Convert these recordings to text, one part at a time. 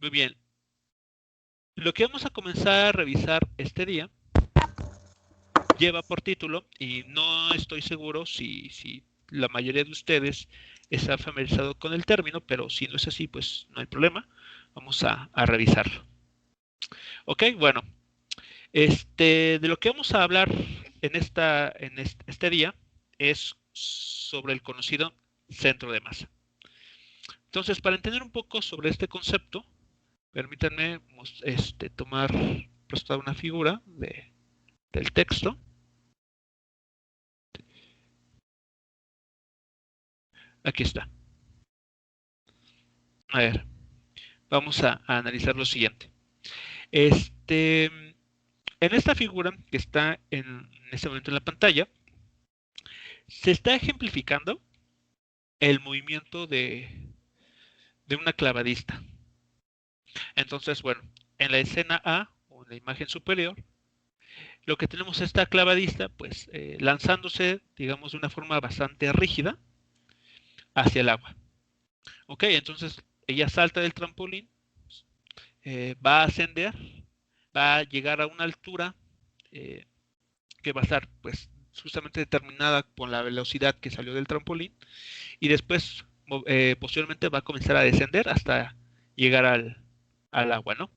Muy bien. Lo que vamos a comenzar a revisar este día lleva por título, y no estoy seguro si la mayoría de ustedes está familiarizado con el término, pero si no es así, pues no hay problema. Vamos a revisarlo. Ok, bueno. De lo que vamos a hablar en este día es sobre el conocido centro de masa. Entonces, para entender un poco sobre este concepto, permítanme tomar prestada una figura del texto. Aquí está. A ver, vamos a analizar lo siguiente. En esta figura que está en este momento en la pantalla, se está ejemplificando el movimiento de una clavadista. Entonces, bueno, en la escena A, o en la imagen superior, lo que tenemos es esta clavadista, pues, lanzándose, digamos, de una forma bastante rígida hacia el agua. Ok, entonces ella salta del trampolín, va a ascender, va a llegar a una altura eh, que va a estar, pues, justamente determinada por la velocidad que salió del trampolín, y después, posteriormente, va a comenzar a descender hasta llegar al agua, ¿no?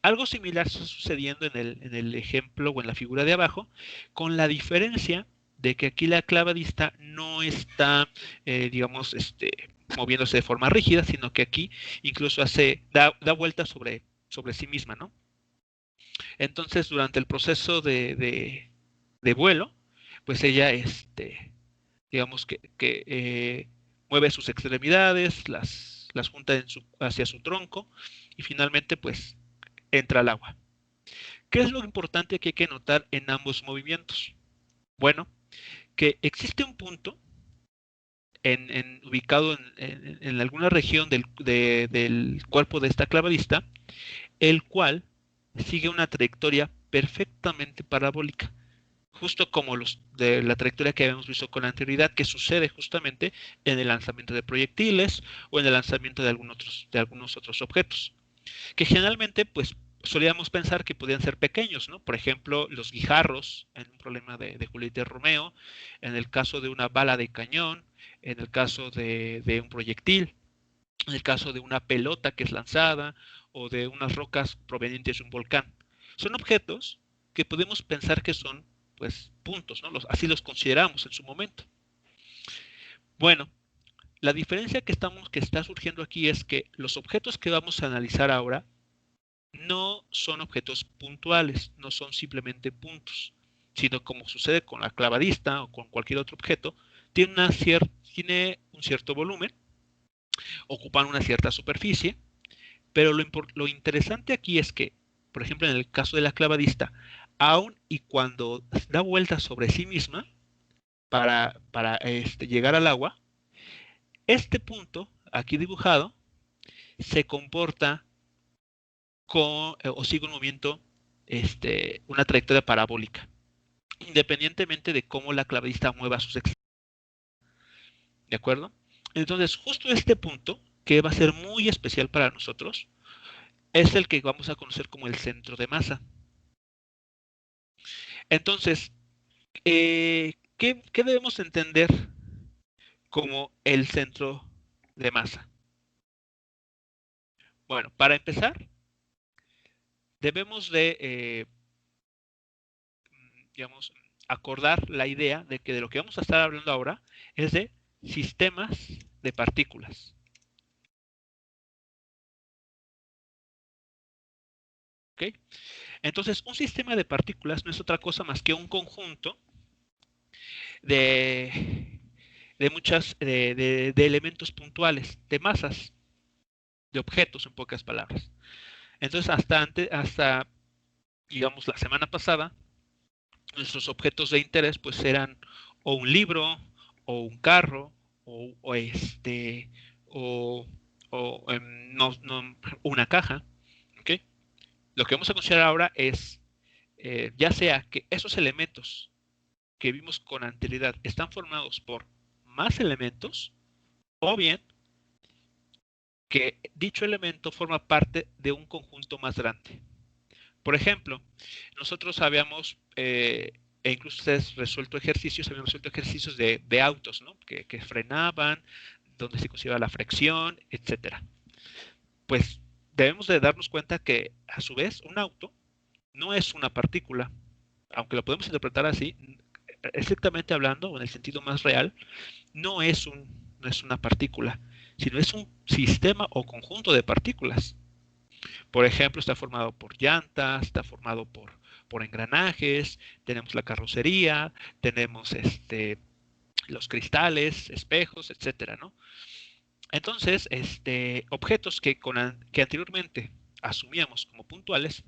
Algo similar está sucediendo en el ejemplo o en la figura de abajo, con la diferencia de que aquí la clavadista no está, digamos, moviéndose de forma rígida, sino que aquí incluso da vueltas sobre sí misma, ¿no? Entonces, durante el proceso de vuelo, pues ella, digamos que mueve sus extremidades, las junta hacia su tronco, y finalmente, pues, entra al agua. ¿Qué es lo importante que hay que notar en ambos movimientos? Bueno, que existe un punto ubicado en alguna región del cuerpo de esta clavadista, el cual sigue una trayectoria perfectamente parabólica, justo como los de la trayectoria que habíamos visto con anterioridad, que sucede justamente en el lanzamiento de proyectiles o en el lanzamiento de algunos otros objetos, que generalmente, pues, solíamos pensar que podían ser pequeños, ¿no? Por ejemplo, los guijarros en un problema de Julieta Romeo, en el caso de una bala de cañón, en el caso de un proyectil, en el caso de una pelota que es lanzada, o de unas rocas provenientes de un volcán. Son objetos que podemos pensar que son, pues, puntos, ¿no? Así los consideramos en su momento. Bueno, la diferencia que está surgiendo aquí es que los objetos que vamos a analizar ahora no son objetos puntuales, no son simplemente puntos, sino, como sucede con la clavadista o con cualquier otro objeto, tiene un cierto volumen, ocupan una cierta superficie, pero lo interesante aquí es que, por ejemplo, en el caso de la clavadista, aun y cuando da vueltas sobre sí misma para llegar al agua, este punto aquí dibujado se comporta o sigue un movimiento, una trayectoria parabólica, independientemente de cómo la clavadista mueva sus extremidades. ¿De acuerdo? Entonces, justo este punto, que va a ser muy especial para nosotros, es el que vamos a conocer como el centro de masa. Entonces, ¿qué debemos entender como el centro de masa? Bueno, para empezar, debemos digamos, acordar la idea de que de lo que vamos a estar hablando ahora es de sistemas de partículas. ¿Ok? Entonces, un sistema de partículas no es otra cosa más que un conjunto de, de elementos puntuales, de masas, de objetos, en pocas palabras. Entonces, hasta digamos, la semana pasada, nuestros objetos de interés pues eran o un libro, o un carro, o, o este, o, no, una caja. ¿Okay? Lo que vamos a considerar ahora es, ya sea que esos elementos que vimos con anterioridad están formados por más elementos, o bien que dicho elemento forma parte de un conjunto más grande. Por ejemplo, nosotros habíamos, e incluso ustedes habíamos resuelto ejercicios de autos, ¿no? Que frenaban, donde se considera la fricción, etcétera. Pues debemos de darnos cuenta que, a su vez, un auto no es una partícula, aunque lo podemos interpretar así, estrictamente hablando, o en el sentido más real, no es una partícula, sino es un sistema o conjunto de partículas. Por ejemplo, está formado por llantas, está formado por engranajes, tenemos la carrocería, tenemos los cristales, espejos, etcétera, ¿no? Entonces, objetos que anteriormente asumíamos como puntuales,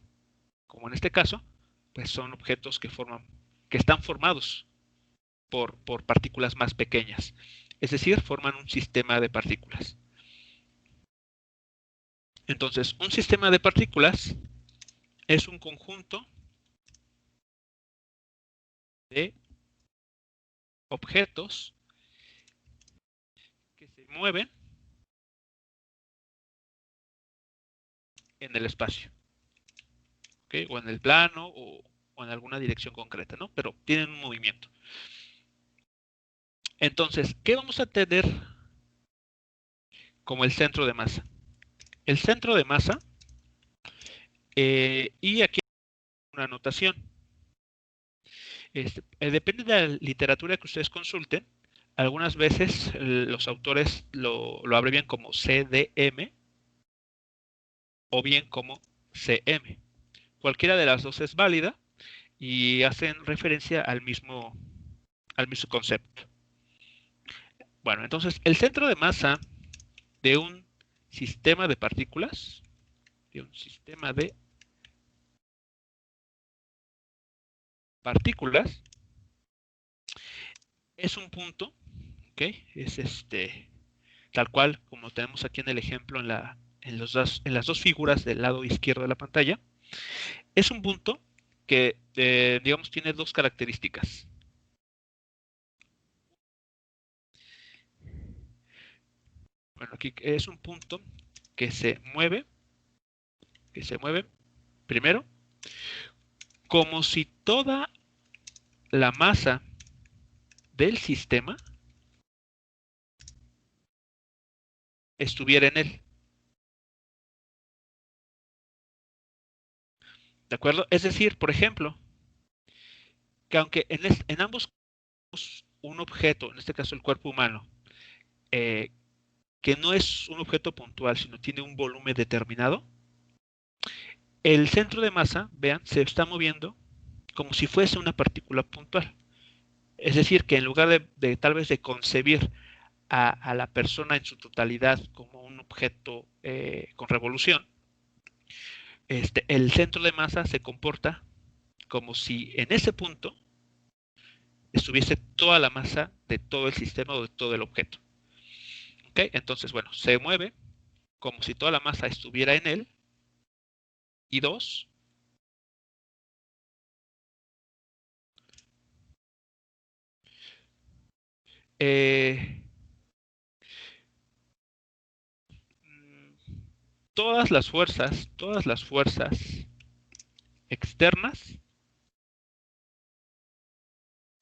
como en este caso, pues son objetos que están formados por partículas más pequeñas. Es decir, forman un sistema de partículas. Entonces, un sistema de partículas es un conjunto de objetos que se mueven en el espacio, ¿okay? O en el plano o en alguna dirección concreta, ¿no? Pero tienen un movimiento. Entonces, ¿qué vamos a tener como el centro de masa? El centro de masa, y aquí hay una anotación. Depende de la literatura que ustedes consulten. Algunas veces los autores lo abrevian como CDM o bien como CM. Cualquiera de las dos es válida y hacen referencia al mismo concepto. Bueno, entonces el centro de masa de un sistema de partículas, de un sistema de partículas, es un punto, ¿ok? Es tal cual como tenemos aquí en el ejemplo en las dos figuras del lado izquierdo de la pantalla. Es un punto que, digamos, tiene dos características. Bueno, aquí es un punto que se mueve primero como si toda la masa del sistema estuviera en él. ¿De acuerdo? Es decir, por ejemplo, que aunque en ambos un objeto, en este caso el cuerpo humano, eh, que no es un objeto puntual, sino tiene un volumen determinado, el centro de masa, vean, se está moviendo como si fuese una partícula puntual. Es decir, que en lugar de tal vez de concebir a la persona en su totalidad como un objeto con revolución, el centro de masa se comporta como si en ese punto estuviese toda la masa de todo el sistema o de todo el objeto. ¿Okay? Entonces, bueno, se mueve como si toda la masa estuviera en él. Y dos, eh, todas las fuerzas externas,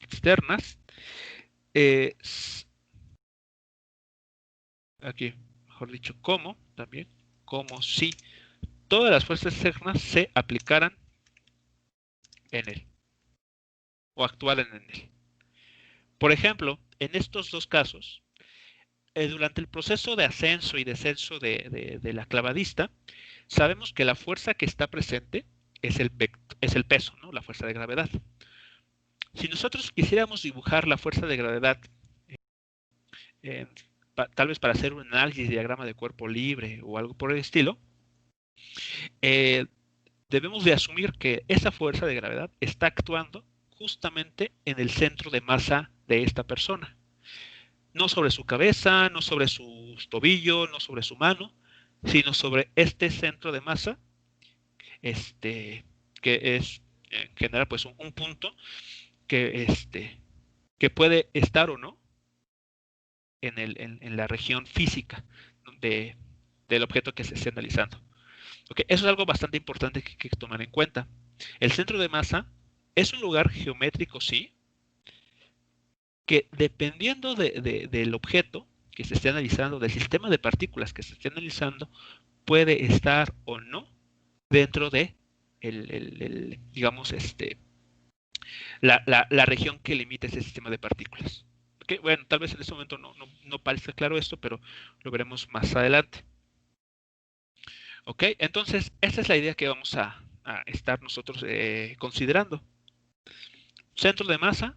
externas, eh, aquí, mejor dicho, como también, como si todas las fuerzas externas se aplicaran en él o actuaran en él. Por ejemplo, en estos dos casos, durante el proceso de ascenso y descenso de la clavadista, sabemos que la fuerza que está presente es el peso, ¿no? La fuerza de gravedad. Si nosotros quisiéramos dibujar la fuerza de gravedad, eh, tal vez para hacer un análisis de diagrama de cuerpo libre o algo por el estilo, eh, debemos de asumir que esa fuerza de gravedad está actuando justamente en el centro de masa de esta persona. No sobre su cabeza, no sobre sus tobillos, no sobre su mano, sino sobre este centro de masa, que es en general pues un punto que puede estar o no en la región física de, del objeto que se esté analizando. Okay, eso es algo bastante importante que hay que tomar en cuenta. El centro de masa es un lugar geométrico, sí, que dependiendo del objeto que se esté analizando, del sistema de partículas que se esté analizando, puede estar o no dentro de digamos, la región que limita ese sistema de partículas. Okay, bueno, tal vez en este momento no parezca claro esto, pero lo veremos más adelante. Ok, entonces esa es la idea que vamos a estar nosotros considerando. Centro de masa,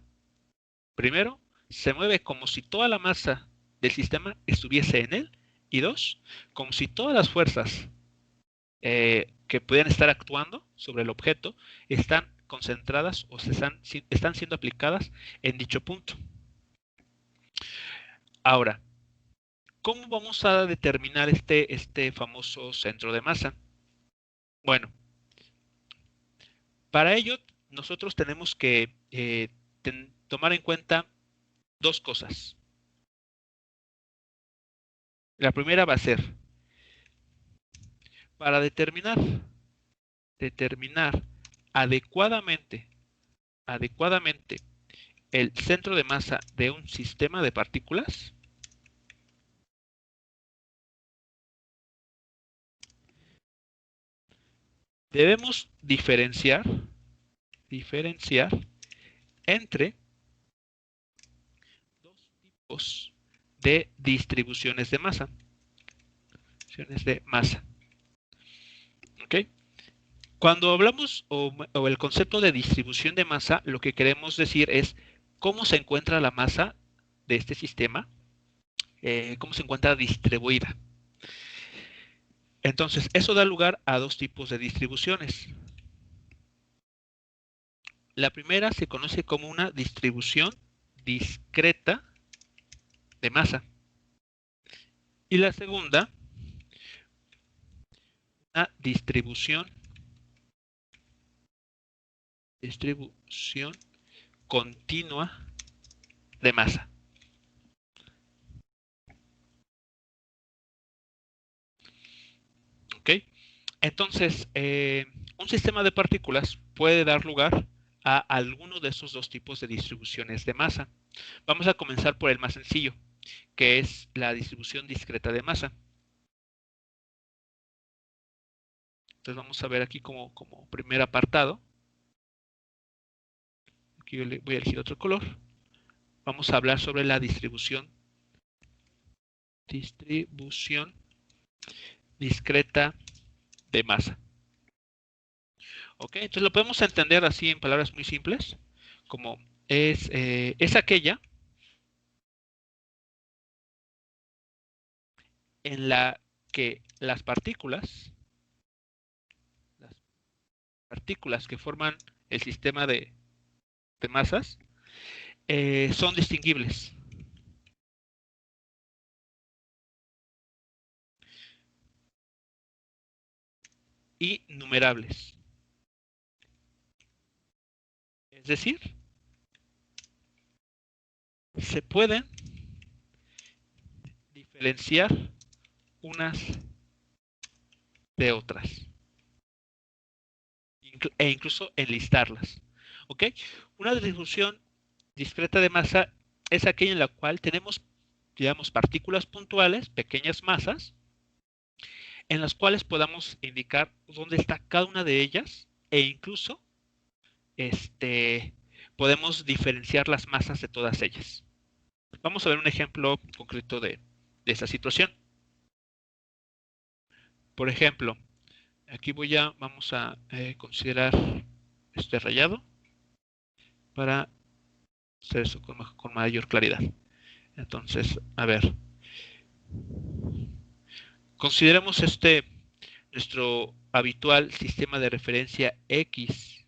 primero, se mueve como si toda la masa del sistema estuviese en él. Y dos, como si todas las fuerzas que pudieran estar actuando sobre el objeto están concentradas o están siendo aplicadas en dicho punto. Ahora, ¿cómo vamos a determinar este famoso centro de masa? Bueno, para ello nosotros tenemos que tomar en cuenta dos cosas. La primera va a ser, para determinar adecuadamente el centro de masa de un sistema de partículas, debemos diferenciar entre dos tipos de distribuciones de masa. ¿Okay? Cuando hablamos o el concepto de distribución de masa, lo que queremos decir es cómo se encuentra la masa de este sistema, cómo se encuentra distribuida. Entonces, eso da lugar a dos tipos de distribuciones. La primera se conoce como una distribución discreta de masa. Y la segunda, una distribución continua de masa. ¿Ok? Entonces, un sistema de partículas puede dar lugar a alguno de esos dos tipos de distribuciones de masa. Vamos a comenzar por el más sencillo, que es la distribución discreta de masa. Entonces vamos a ver aquí como primer apartado. Aquí yo voy a elegir otro color. Vamos a hablar sobre la distribución discreta de masa. ¿Ok? Entonces lo podemos entender así en palabras muy simples, como es aquella en la que las partículas que forman el sistema de masas son distinguibles. Y numerables. Es decir, se pueden diferenciar unas de otras e incluso enlistarlas. ¿Ok? Una distribución discreta de masa es aquella en la cual tenemos, digamos, partículas puntuales, pequeñas masas, en las cuales podamos indicar dónde está cada una de ellas e incluso podemos diferenciar las masas de todas ellas. Vamos a ver un ejemplo concreto de esta situación. Por ejemplo, aquí vamos a considerar este rayado para hacer eso con mayor claridad. Entonces, a ver, consideremos nuestro habitual sistema de referencia X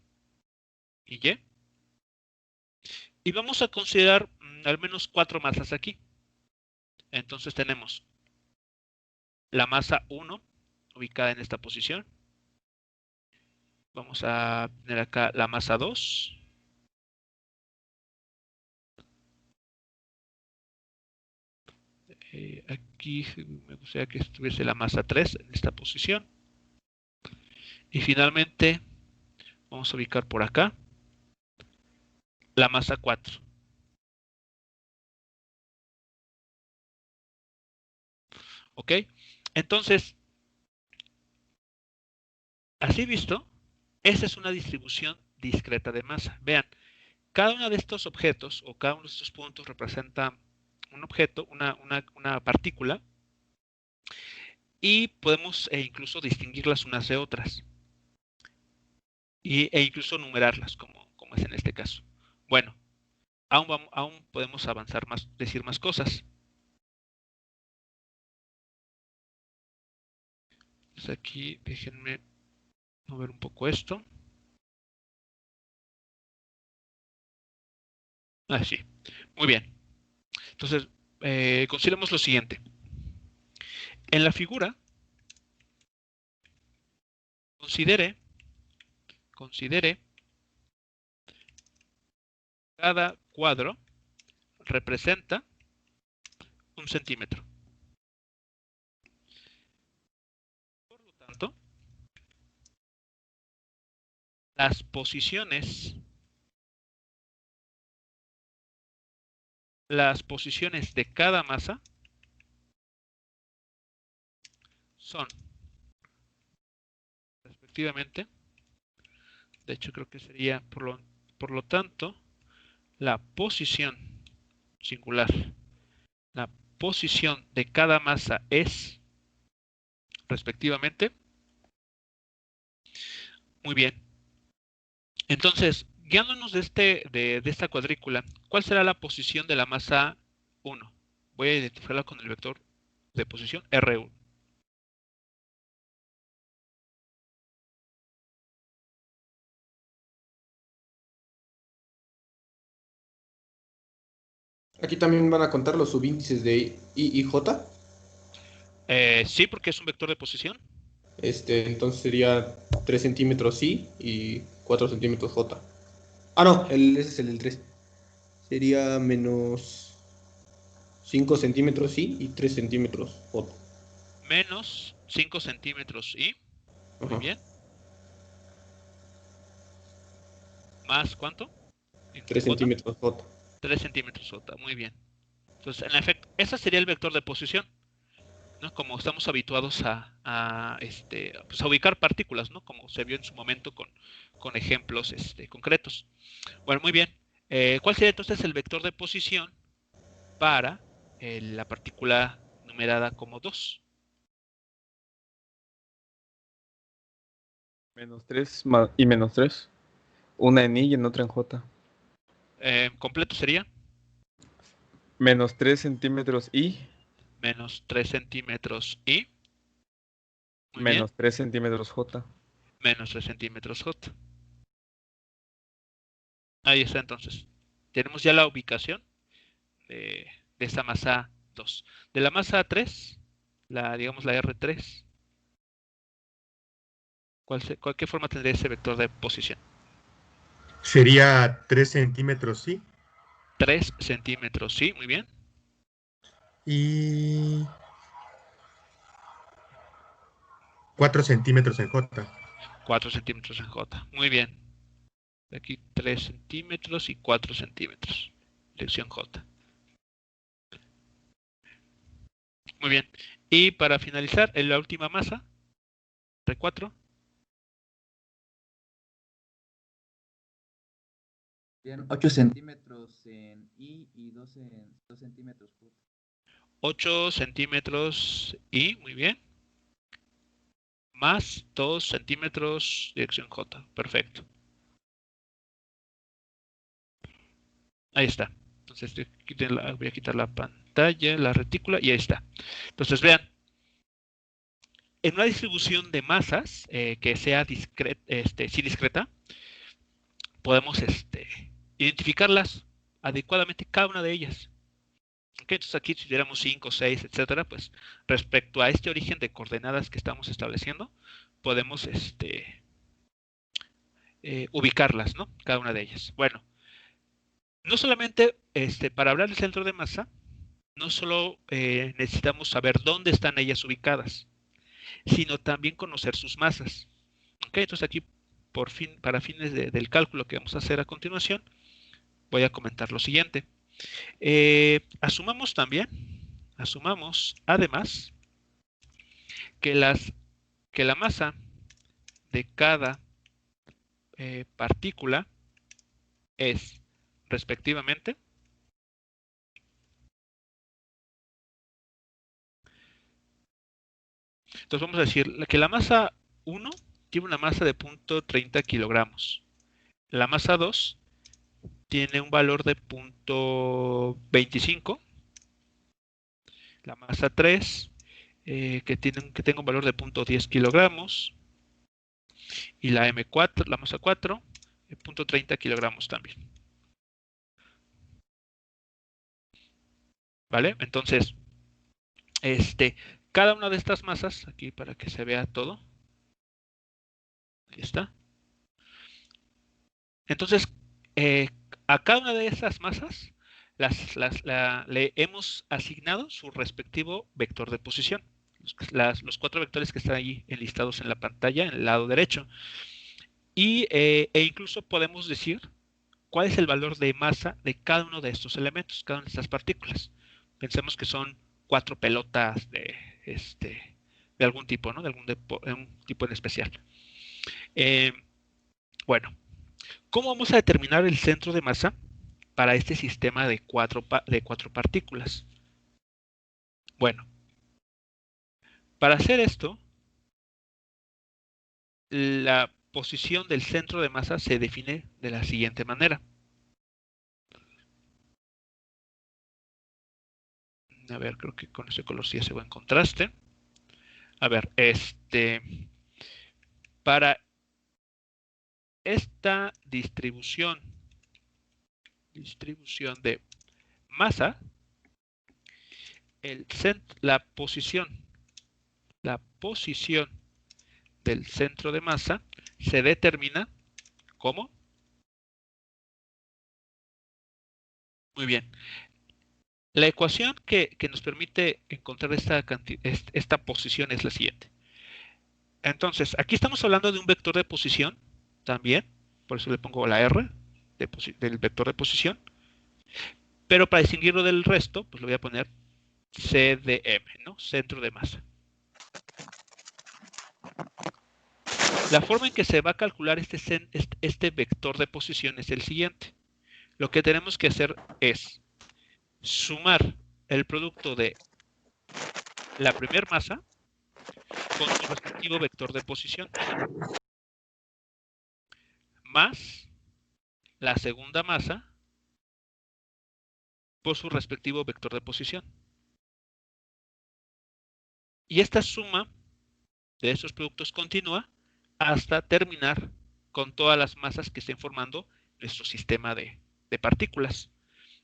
y Y. Y vamos a considerar al menos 4 masas aquí. Entonces tenemos la masa 1 ubicada en esta posición. Vamos a tener acá la masa 2. Aquí me gustaría que estuviese la masa 3 en esta posición. Y finalmente vamos a ubicar por acá la masa 4. ¿Ok? Entonces, así visto, esa es una distribución discreta de masa. Vean, cada uno de estos objetos o cada uno de estos puntos representa un objeto, una partícula, y podemos incluso distinguirlas unas de otras e incluso numerarlas, como es en este caso. Bueno, aún podemos avanzar más, decir más cosas. Entonces aquí déjenme mover un poco esto. Así. Muy bien. Entonces, consideremos lo siguiente. En la figura, considere cada cuadro representa 1 centímetro. Por lo tanto, las posiciones de cada masa son, respectivamente, de hecho creo que sería, por lo tanto, la posición singular, la posición de cada masa es, respectivamente. Muy bien. Entonces, guiándonos de esta cuadrícula, ¿cuál será la posición de la masa 1? Voy a identificarla con el vector de posición R1. Aquí también van a contar los subíndices de I y J. Sí, porque es un vector de posición. Entonces sería 3 centímetros I y 4 centímetros J. Ah, no, ese es el del 3. Sería menos 5 centímetros I y 3 centímetros J. Menos 5 centímetros I. Muy Ajá. bien. ¿Más cuánto? En 3 J. centímetros J. 3 centímetros J. Muy bien. Entonces, en efecto, ese sería el vector de posición, ¿no? Como estamos habituados pues a ubicar partículas, ¿no? Como se vio en su momento con ejemplos concretos. Bueno, muy bien. ¿Cuál sería entonces el vector de posición para la partícula numerada como 2? Menos 3 y menos 3. Una en I y en otra en J. Completo sería Menos 3 centímetros I. menos 3 centímetros I. Muy bien. Menos 3 centímetros J. Menos 3 centímetros J. Ahí está entonces. Tenemos ya la ubicación de esta masa 2. De la masa 3, digamos la R3, ¿qué forma tendría ese vector de posición? Sería 3 centímetros, sí. 3 centímetros, sí, muy bien. Y 4 centímetros en J. 4 centímetros en J. Muy bien. Aquí 3 centímetros y 4 centímetros. Dirección J. Muy bien. Y para finalizar, en la última masa, R4. Bien, 8 centímetros en I y 2 centímetros J. 8 centímetros y, muy bien. Más 2 centímetros dirección J. Perfecto. Ahí está. Entonces voy a quitar la pantalla, la retícula, y ahí está. Entonces vean, en una distribución de masas que sea discreta, podemos identificarlas adecuadamente cada una de ellas. Okay, entonces aquí si tuviéramos 5, 6, etcétera, pues respecto a este origen de coordenadas que estamos estableciendo, podemos ubicarlas, ¿no? Cada una de ellas. Bueno, no solamente para hablar del centro de masa, no solo necesitamos saber dónde están ellas ubicadas, sino también conocer sus masas. ¿Ok? Entonces aquí, para fines del cálculo que vamos a hacer a continuación, voy a comentar lo siguiente. Asumamos además que la masa de cada partícula es, respectivamente, entonces vamos a decir que la masa 1 tiene una masa de 0.30 kilogramos. La masa 2 tiene un valor de 0.25. La masa 3 que tenga un valor de 0.10 kilogramos. Y la masa 4, 0.30 kilogramos también. ¿Vale? Entonces, cada una de estas masas, aquí para que se vea todo. Ahí está. Entonces, a cada una de esas masas le hemos asignado su respectivo vector de posición. Los 4 vectores que están allí enlistados en la pantalla, en el lado derecho. E incluso podemos decir cuál es el valor de masa de cada uno de estos elementos, cada una de estas partículas. Pensemos que son 4 pelotas de algún tipo, ¿no? De un tipo en especial. Bueno, ¿cómo vamos a determinar el centro de masa para este sistema de cuatro partículas? Bueno, para hacer esto, la posición del centro de masa se define de la siguiente manera. A ver, creo que con ese color sí hace buen contraste. A ver, para esta distribución de masa, la posición del centro de masa se determina como. Muy bien. La ecuación que nos permite encontrar esta posición es la siguiente. Entonces, aquí estamos hablando de un vector de posición también, por eso le pongo la R del vector de posición, pero para distinguirlo del resto, pues le voy a poner CDM, ¿no? Centro de masa. La forma en que se va a calcular este vector de posición es el siguiente. Lo que tenemos que hacer es sumar el producto de la primera masa con su respectivo vector de posición, más la segunda masa por su respectivo vector de posición. Y esta suma de estos productos continúa hasta terminar con todas las masas que estén formando nuestro sistema de partículas.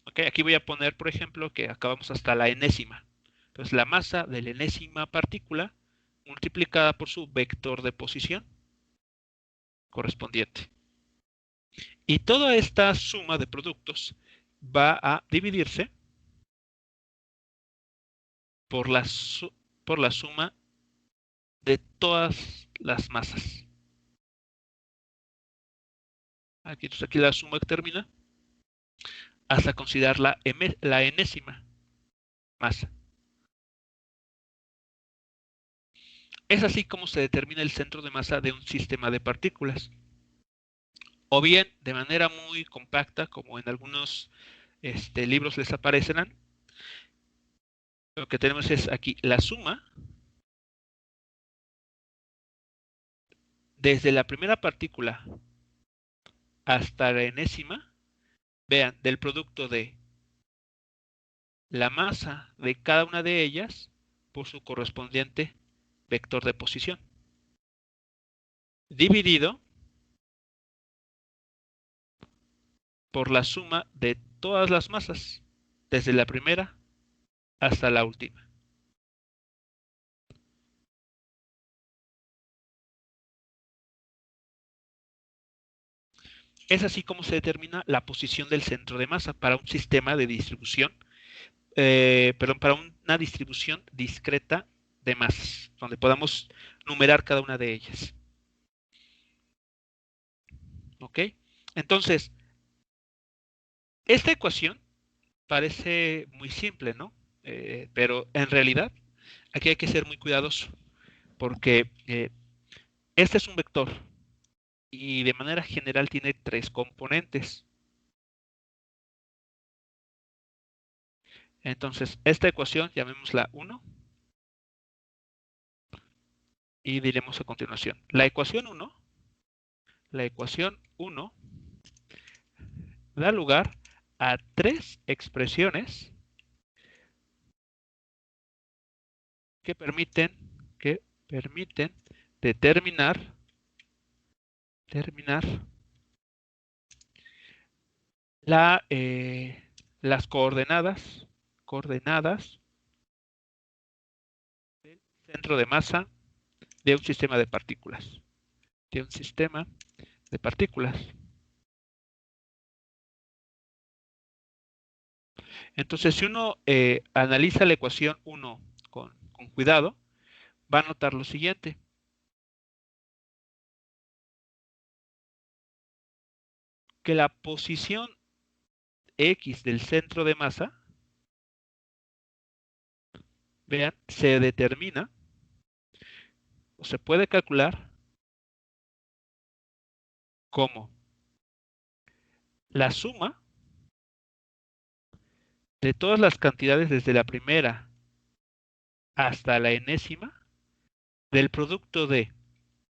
Okay, aquí voy a poner, por ejemplo, que acabamos hasta la enésima. Entonces, la masa de la enésima partícula multiplicada por su vector de posición correspondiente. Y toda esta suma de productos va a dividirse por la suma de todas las masas. Entonces aquí la suma termina hasta considerar la enésima masa. Es así como se determina el centro de masa de un sistema de partículas. O bien de manera muy compacta, como en algunos libros les aparecerán. Lo que tenemos es aquí la suma desde la primera partícula hasta la enésima, vean, del producto de la masa de cada una de ellas por su correspondiente vector de posición, dividido por la suma de todas las masas, desde la primera hasta la última. Es así como se determina la posición del centro de masa para un sistema de distribución para una distribución discreta de masas, donde podamos numerar cada una de ellas. ¿Ok? Entonces, esta ecuación parece muy simple, ¿no? Pero en realidad, aquí hay que ser muy cuidadoso, porque este es un vector y de manera general tiene 3 componentes. Entonces, esta ecuación, llamémosla 1, y diremos a continuación. La ecuación 1 da lugar a 3 expresiones que permiten determinar las coordenadas del centro de masa de un sistema de partículas. Entonces, si uno analiza la ecuación 1 con cuidado, va a notar lo siguiente. Que la posición X del centro de masa, vean, se determina o se puede calcular como la suma de todas las cantidades desde la primera hasta la enésima del producto de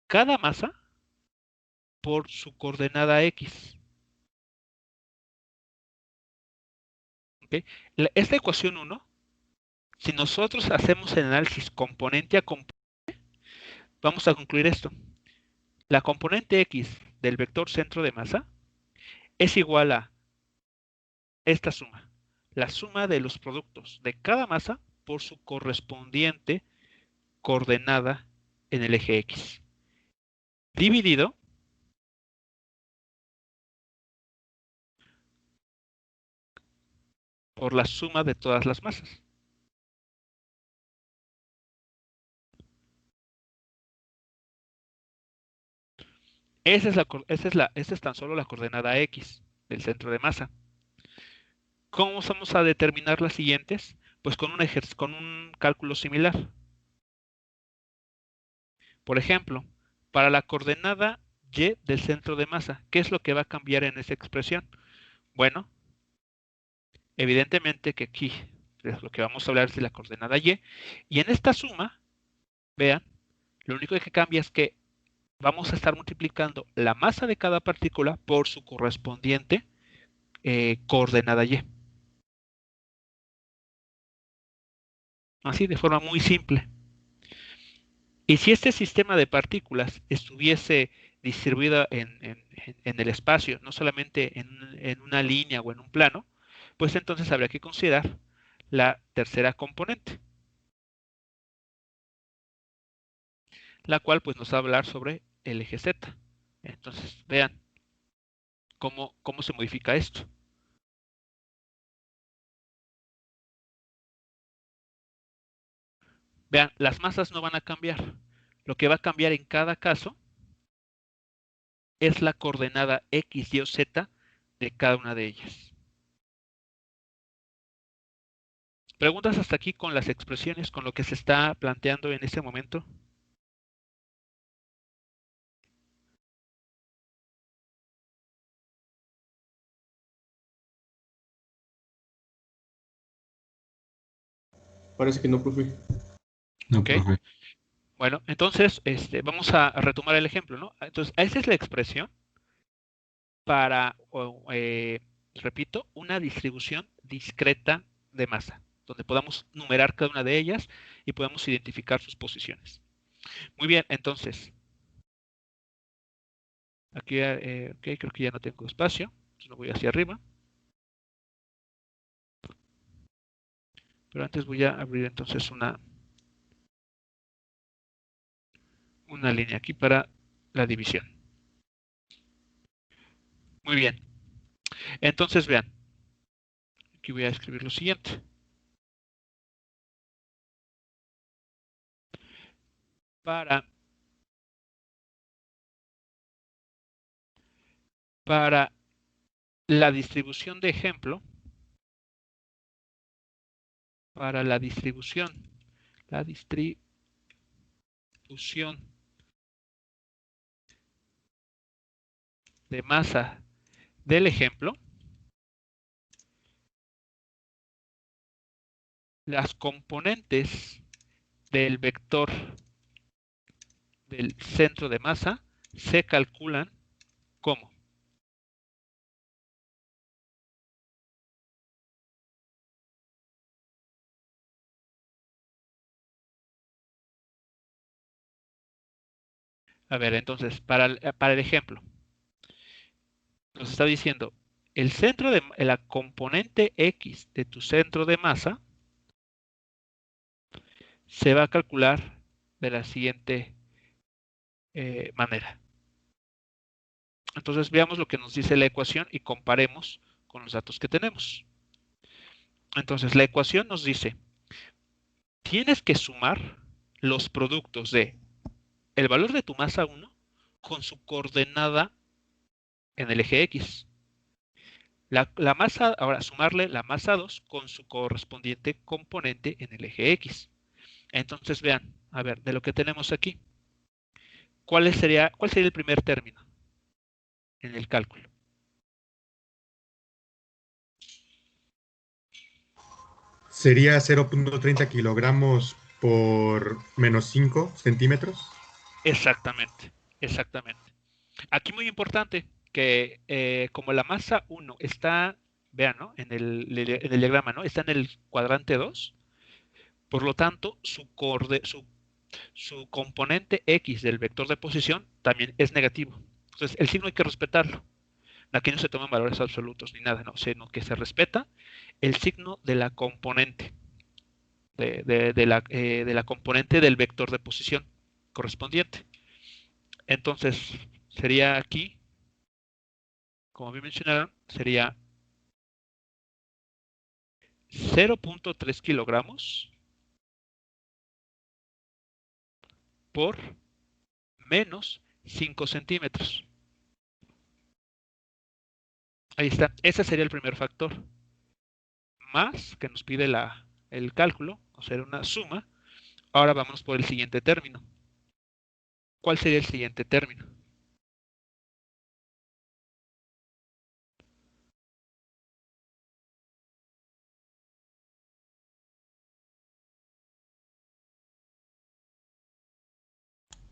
cada masa por su coordenada X. ¿Okay? Esta ecuación 1, si nosotros hacemos el análisis componente a componente, vamos a concluir esto. La componente X del vector centro de masa es igual a esta suma, la suma de los productos de cada masa por su correspondiente coordenada en el eje X, dividido por la suma de todas las masas. Esa es tan solo la coordenada X del centro de masa. ¿Cómo vamos a determinar las siguientes? Pues con un cálculo similar. Por ejemplo, para la coordenada Y del centro de masa, ¿qué es lo que va a cambiar en esa expresión? Bueno, evidentemente que aquí lo que vamos a hablar es de la coordenada Y. Y en esta suma, vean, lo único que cambia es que vamos a estar multiplicando la masa de cada partícula por su correspondiente coordenada Y. Así, de forma muy simple. Y si este sistema de partículas estuviese distribuido en el espacio, no solamente en una línea o en un plano, pues entonces habría que considerar la tercera componente, la cual pues nos va a hablar sobre el eje Z. Entonces, vean cómo se modifica esto. Vean, las masas no van a cambiar. Lo que va a cambiar en cada caso es la coordenada X, Y o Z de cada una de ellas. ¿Preguntas hasta aquí con las expresiones, con lo que se está planteando en este momento? Parece que no, profe. No, Ok. profe. Bueno, entonces vamos a retomar el ejemplo, ¿no? Entonces, esa es la expresión para, repito, una distribución discreta de masa, donde podamos numerar cada una de ellas y podamos identificar sus posiciones. Muy bien, entonces, aquí, ok, creo que ya no tengo espacio, entonces me voy hacia arriba. Pero antes voy a abrir entonces una línea aquí para la división. Muy bien. Entonces vean, aquí voy a escribir lo siguiente. para la distribución de ejemplo, para la distribución de masa del ejemplo, las componentes del vector del centro de masa se calculan como a ver, entonces, para el ejemplo, nos está diciendo, el centro de la componente X de tu centro de masa se va a calcular de la siguiente manera. Entonces veamos lo que nos dice la ecuación y comparemos con los datos que tenemos. Entonces la ecuación nos dice, tienes que sumar los productos de el valor de tu masa 1 con su coordenada en el eje X. La masa, ahora sumarle la masa 2 con su correspondiente componente en el eje X. Entonces vean, a ver, de lo que tenemos aquí, cuál sería el primer término en el cálculo? Sería 0.30 kilogramos por menos 5 centímetros. Exactamente, exactamente. Aquí muy importante que como la masa 1 está, vean, ¿no? En el diagrama, ¿no? Está en el cuadrante 2, por lo tanto, su componente X del vector de posición también es negativo. Entonces, el signo hay que respetarlo. Aquí no se toman valores absolutos ni nada, no, sino que se respeta el signo de la componente, de la componente del vector de posición correspondiente. Entonces, sería aquí, como bien mencionaron, sería 0.3 kilogramos por menos 5 centímetros. Ahí está. Ese sería el primer factor. Más que nos pide el cálculo, o sea, una suma. Ahora vamos por el siguiente término. ¿Cuál sería el siguiente término?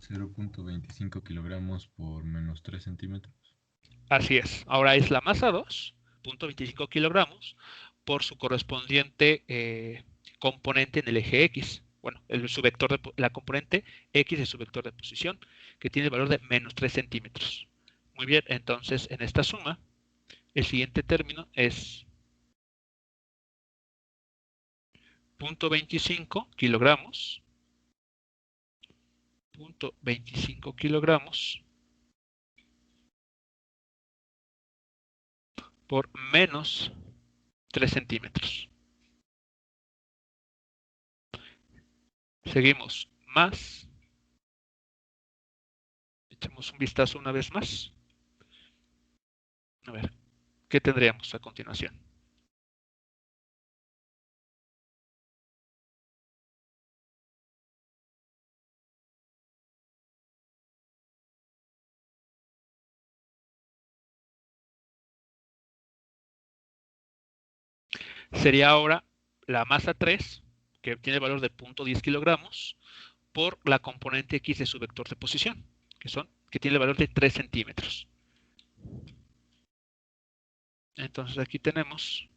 ¿0.25 kilogramos por menos 3 centímetros? Así es. Ahora es la masa 2, 0.25 kilogramos, por su correspondiente componente en el eje X. Bueno, su vector la componente X de su vector de posición, que tiene el valor de menos 3 centímetros. Muy bien, entonces en esta suma, el siguiente término es 0.25 kilogramos, 0.25 kilogramos por menos 3 centímetros. Seguimos más. Echemos un vistazo una vez más. A ver, ¿qué tendríamos a continuación? Sería ahora la masa 3, que tiene el valor de 0.10 kilogramos, por la componente X de su vector de posición, que tiene el valor de 3 centímetros. Entonces aquí tenemos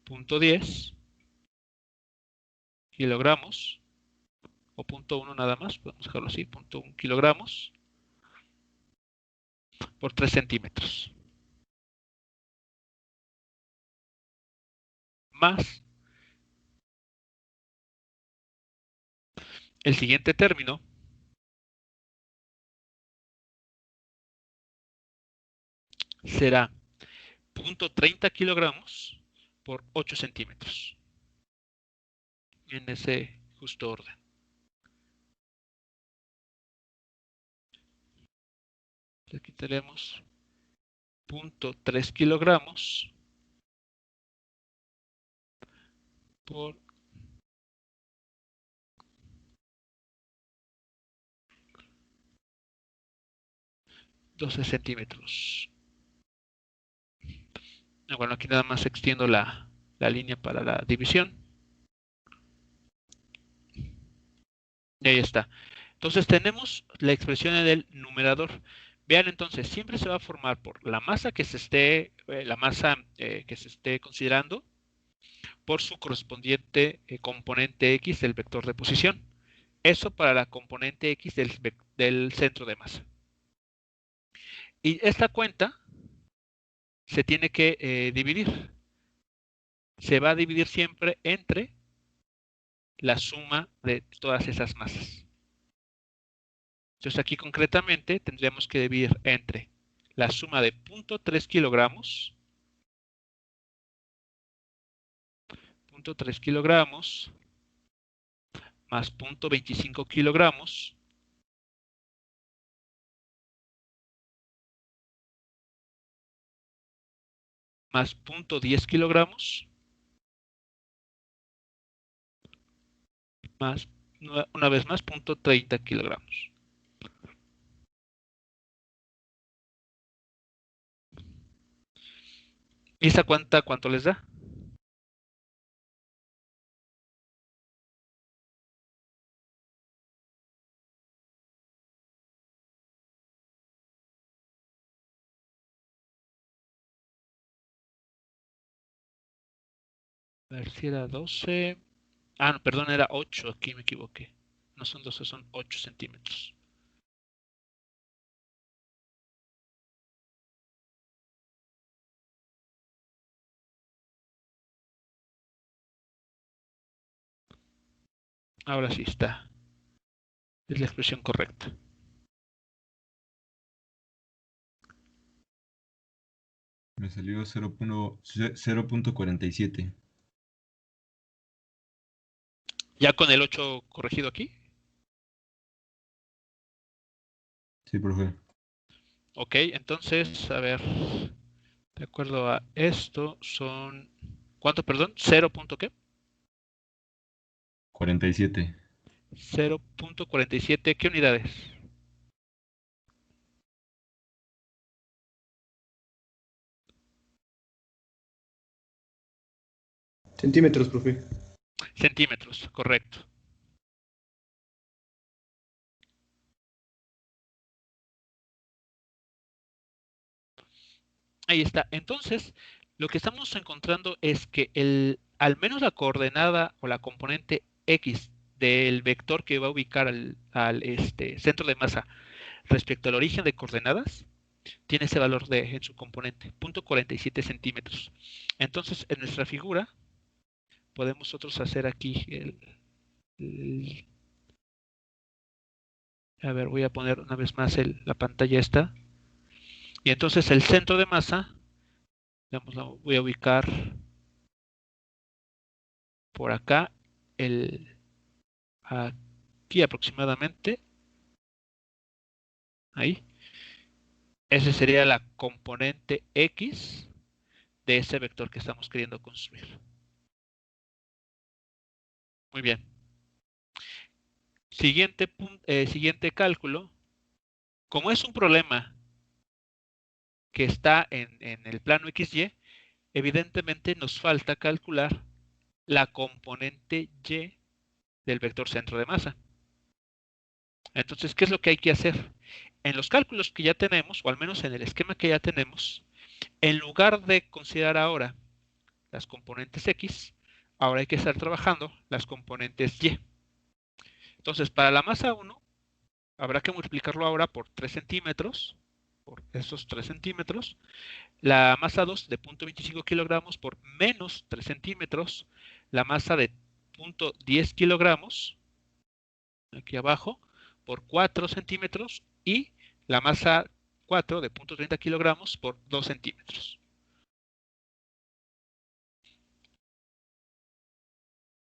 0.10 kilogramos, o 0.1 nada más, podemos dejarlo así, 0.1 kilogramos por 3 centímetros. Más el siguiente término, será 0.30 kilogramos por 8 centímetros. En ese justo orden. Aquí tenemos 0.3 kilogramos por 12 centímetros. Bueno, aquí nada más extiendo la línea para la división. Y ahí está. Entonces tenemos la expresión en el numerador. Vean entonces, siempre se va a formar por la masa que se esté, que se esté considerando, por su correspondiente componente X del vector de posición. Eso para la componente X del centro de masa. Y esta cuenta se tiene que dividir. Se va a dividir siempre entre la suma de todas esas masas. Entonces aquí concretamente tendríamos que dividir entre la suma de 0.3 kilogramos, 0.3 kilogramos, más 0.25 kilogramos, más 0.10 kilogramos, más, una vez más, 0.30 kilogramos. ¿Y esa cuenta cuánto les da? A ver si era 12. Ah, no, perdón, era 8. Aquí me equivoqué. No son 12, son 8 centímetros. Ahora sí está. Es la expresión correcta. Me salió 0.47. ¿Ya con el 8 corregido aquí? Sí, profe. Ok, entonces, a ver. De acuerdo a esto, son... ¿Cuánto, perdón? ¿0 qué? 47. 0.47. ¿Qué unidades? Centímetros, profe. Centímetros, correcto. Ahí está. Entonces, lo que estamos encontrando es que al menos la coordenada o la componente X del vector que va a ubicar al centro de masa respecto al origen de coordenadas, tiene ese valor en su componente, 0.47 centímetros. Entonces, en nuestra figura, podemos nosotros hacer aquí a ver, voy a poner una vez más la pantalla esta. Y entonces el centro de masa, digamos, lo voy a ubicar por acá, aquí aproximadamente. Ahí. Esa sería la componente X de ese vector que estamos queriendo construir. Muy bien. Siguiente cálculo. Como es un problema que está en el plano XY, evidentemente nos falta calcular la componente Y del vector centro de masa. Entonces, ¿qué es lo que hay que hacer? En los cálculos que ya tenemos, o al menos en el esquema que ya tenemos, en lugar de considerar ahora las componentes X, ahora hay que estar trabajando las componentes Y. Entonces, para la masa 1, habrá que multiplicarlo ahora por 3 centímetros, por esos 3 centímetros. La masa 2 de 0.25 kilogramos por menos 3 centímetros. La masa de 0.10 kilogramos, aquí abajo, por 4 centímetros. Y la masa 4 de 0.30 kilogramos por 2 centímetros.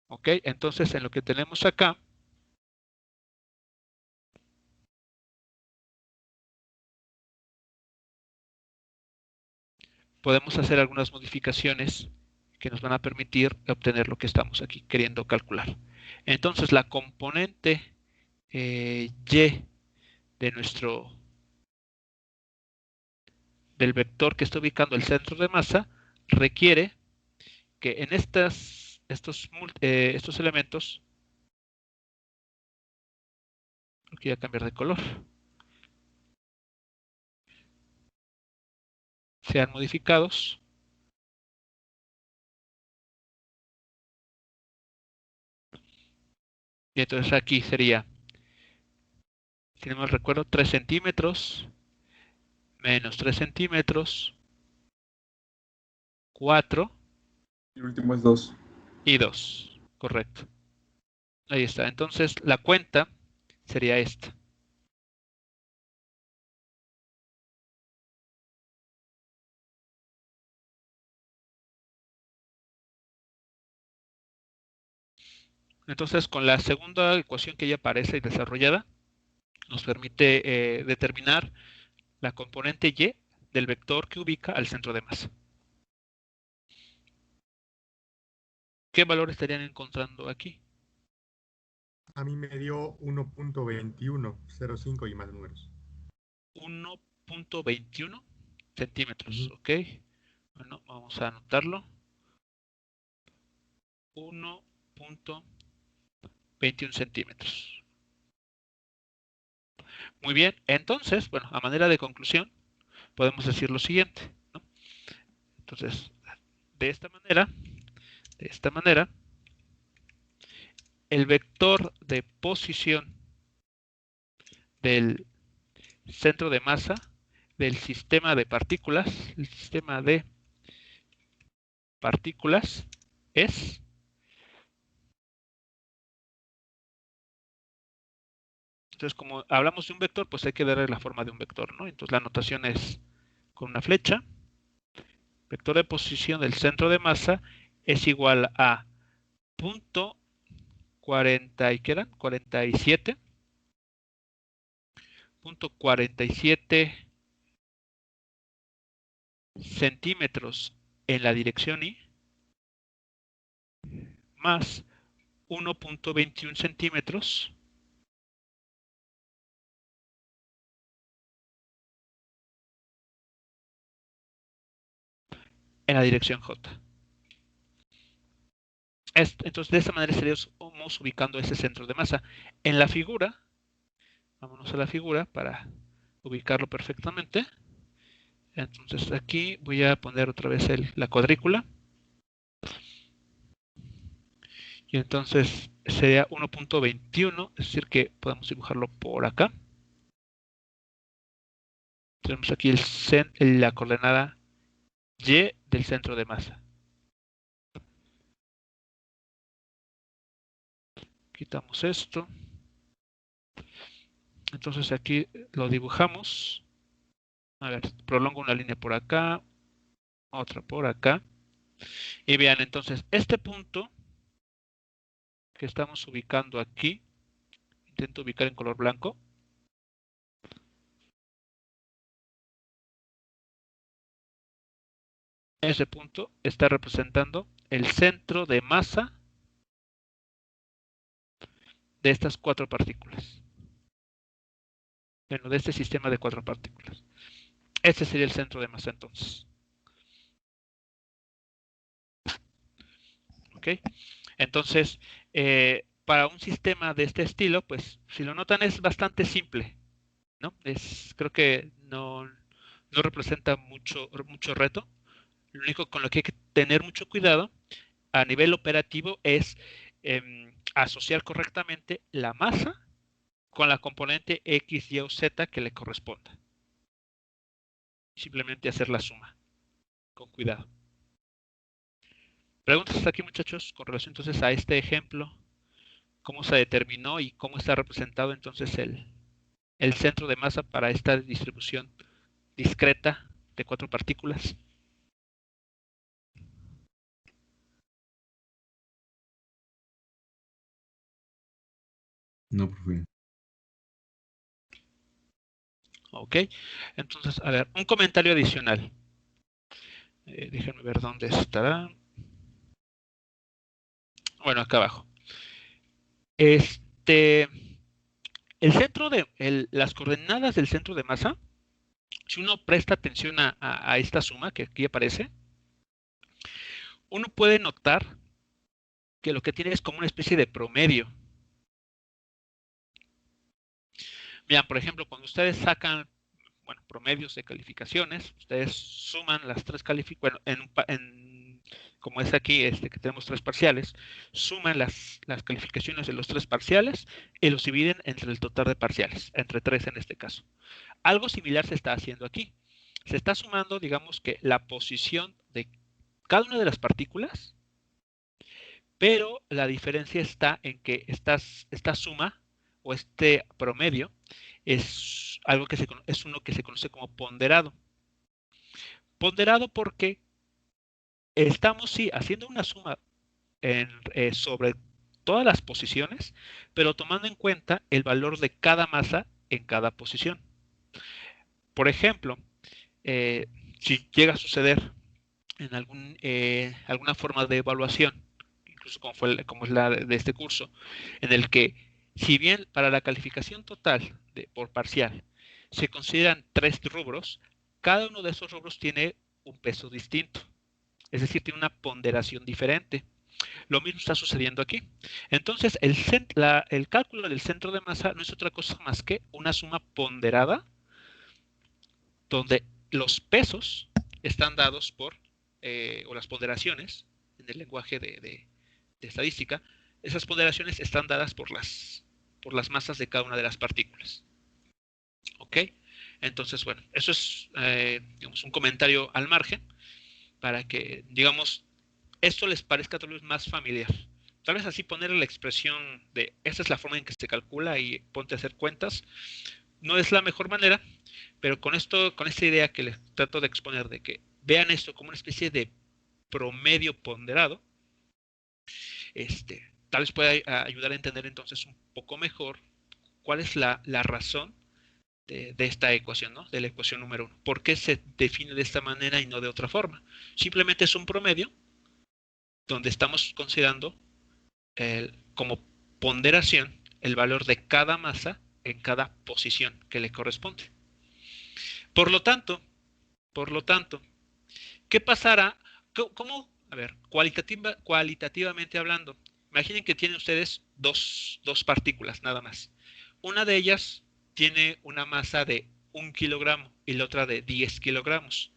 ¿Ok? Entonces, en lo que tenemos acá, podemos hacer algunas modificaciones que nos van a permitir obtener lo que estamos aquí queriendo calcular. Entonces, la componente y de del vector que está ubicando el centro de masa requiere que en estos elementos, voy a cambiar de color, sean modificados y entonces aquí sería, si no me recuerdo, 3 centímetros menos 3 centímetros, 4 El último es 2. y 2, correcto. Ahí está, entonces la cuenta sería esta. Entonces, con la segunda ecuación que ya aparece desarrollada, nos permite determinar la componente y del vector que ubica al centro de masa. ¿Qué valor estarían encontrando aquí? A mí me dio 1.2105 y más números. 1.21 centímetros, ¿ok? Bueno, vamos a anotarlo. 1.21 centímetros. Muy bien, entonces, bueno, a manera de conclusión, podemos decir lo siguiente, ¿no? Entonces, de esta manera, el vector de posición del centro de masa del sistema de partículas, el sistema de partículas es entonces, como hablamos de un vector, pues hay que darle la forma de un vector, ¿no? Entonces la notación es con una flecha. Vector de posición del centro de masa es igual a punto 40 y quedan 47 punto 47 centímetros en la dirección y más 1.21 centímetros en la dirección J. Entonces, de esta manera estaríamos ubicando ese centro de masa. En la figura, vámonos a la figura para ubicarlo perfectamente. Entonces, aquí voy a poner otra vez la cuadrícula. Y entonces sería 1.21, es decir que podemos dibujarlo por acá. Tenemos aquí la coordenada Y del centro de masa. Quitamos esto. Entonces aquí lo dibujamos. A ver, prolongo una línea por acá, otra por acá. Y vean, entonces, este punto que estamos ubicando aquí, intento ubicar en color blanco. Ese punto está representando el centro de masa de estas 4 partículas. Bueno, de este sistema de 4 partículas. Este sería el centro de masa entonces. ¿Ok? Entonces, para un sistema de este estilo, pues si lo notan es bastante simple, ¿no? Creo que no representa mucho reto. Lo único con lo que hay que tener mucho cuidado a nivel operativo es asociar correctamente la masa con la componente X, Y o Z que le corresponda. Simplemente hacer la suma, con cuidado. Preguntas hasta aquí, muchachos, con relación entonces a este ejemplo, cómo se determinó y cómo está representado entonces el centro de masa para esta distribución discreta de 4 partículas. No, profe. Ok, entonces, a ver, un comentario adicional. Déjenme ver dónde estará. Bueno, acá abajo. Este, las coordenadas del centro de masa, si uno presta atención a esta suma que aquí aparece, uno puede notar que lo que tiene es como una especie de promedio. Mira, por ejemplo, cuando ustedes sacan, bueno, promedios de calificaciones, ustedes suman las tres calificaciones, bueno, como es aquí, que tenemos tres parciales, suman las calificaciones de los tres parciales y los dividen entre el total de parciales, entre tres en este caso. Algo similar se está haciendo aquí. Se está sumando, digamos que la posición de cada una de las partículas, pero la diferencia está en que esta suma o este promedio es algo que es uno que se conoce como ponderado. Ponderado porque estamos sí haciendo una suma sobre todas las posiciones, pero tomando en cuenta el valor de cada masa en cada posición. Por ejemplo, eh, si llega a suceder en alguna forma de evaluación, incluso como es la de este curso, en el que si bien para la calificación total por parcial se consideran tres rubros, cada uno de esos rubros tiene un peso distinto, es decir, tiene una ponderación diferente. Lo mismo está sucediendo aquí. Entonces, el cálculo del centro de masa no es otra cosa más que una suma ponderada donde los pesos están dados o las ponderaciones, en el lenguaje de estadística, esas ponderaciones están dadas por las masas de cada una de las partículas. ¿Ok? Entonces, bueno, eso es, digamos, un comentario al margen para que, digamos, esto les parezca tal vez más familiar. Tal vez así ponerle la expresión de esta es la forma en que se calcula y ponte a hacer cuentas, no es la mejor manera, pero con esta idea que les trato de exponer de que vean esto como una especie de promedio ponderado, tal vez pueda ayudar a entender entonces un poco mejor cuál es la razón de esta ecuación, ¿no? De la ecuación número 1. ¿Por qué se define de esta manera y no de otra forma? Simplemente es un promedio donde estamos considerando como ponderación el valor de cada masa en cada posición que le corresponde. Por lo tanto, ¿qué pasará? ¿Cómo? A ver, cualitativamente hablando, imaginen que tienen ustedes dos partículas nada más. Una de ellas tiene una masa de 1 kilogramo y la otra de 10 kilogramos.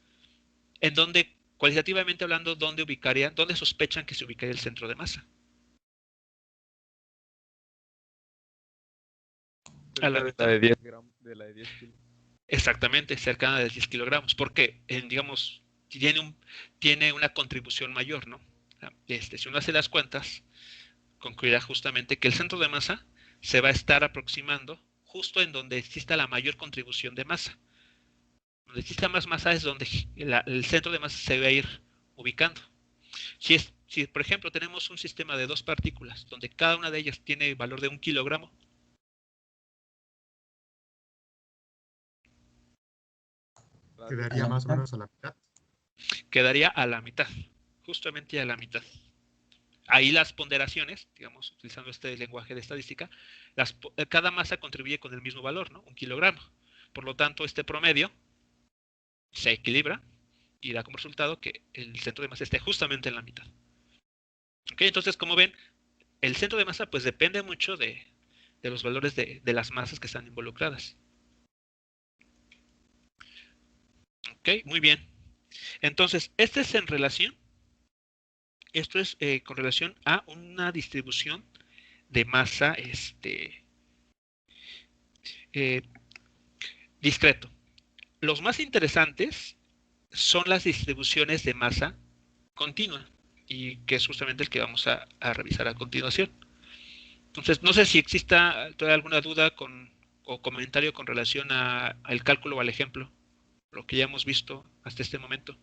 En donde, cualitativamente hablando, ¿dónde sospechan que se ubicaría el centro de masa? A la Cerca de la mitad. de 10 gramos, de la de 10 kilos. Exactamente, cercana de 10 kilogramos, porque, digamos, tiene una contribución mayor, ¿no? Si uno hace las cuentas, concluirá justamente que el centro de masa se va a estar aproximando justo en donde exista la mayor contribución de masa. Donde exista más masa es donde el centro de masa se va a ir ubicando. Si, por ejemplo, tenemos un sistema de dos partículas, donde cada una de ellas tiene valor de 1 kilogramo, Quedaría más o menos a la mitad. quedaría a la mitad, justamente a la mitad. Ahí las ponderaciones, digamos, utilizando este lenguaje de estadística, cada masa contribuye con el mismo valor, ¿no? 1 kilogramo. Por lo tanto, este promedio se equilibra y da como resultado que el centro de masa esté justamente en la mitad. ¿Ok? Entonces, como ven, el centro de masa pues depende mucho de los valores de las masas que están involucradas. ¿Ok? Muy bien. Entonces, esto es con relación a una distribución de masa eh, discreto. Los más interesantes son las distribuciones de masa continua, y que es justamente el que vamos a revisar a continuación. Entonces, no sé si exista todavía alguna duda o comentario con relación al cálculo o al ejemplo, lo que ya hemos visto hasta este momento.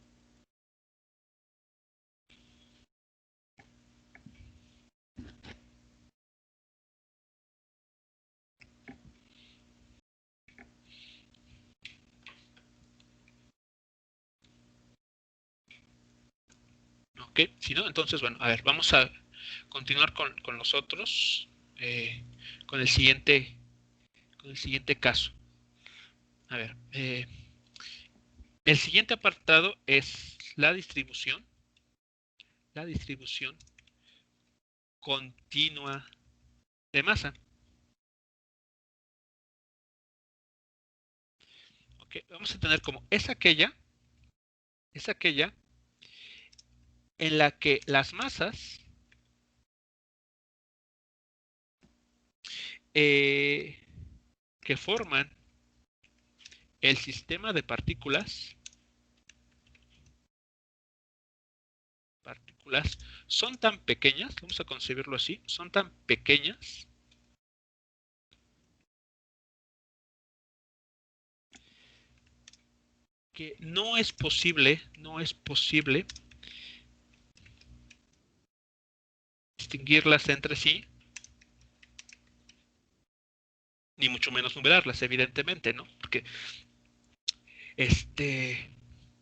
¿Ok? Si no, entonces, bueno, a ver, vamos a continuar con los otros, con el siguiente caso. A ver, el siguiente apartado es la distribución continua de masa. ¿Ok? Vamos a tener como es aquella en la que las masas que forman el sistema de partículas son tan pequeñas, vamos a concebirlo así, son tan pequeñas que no es posible distinguirlas entre sí, ni mucho menos numerarlas, evidentemente, ¿no? Porque,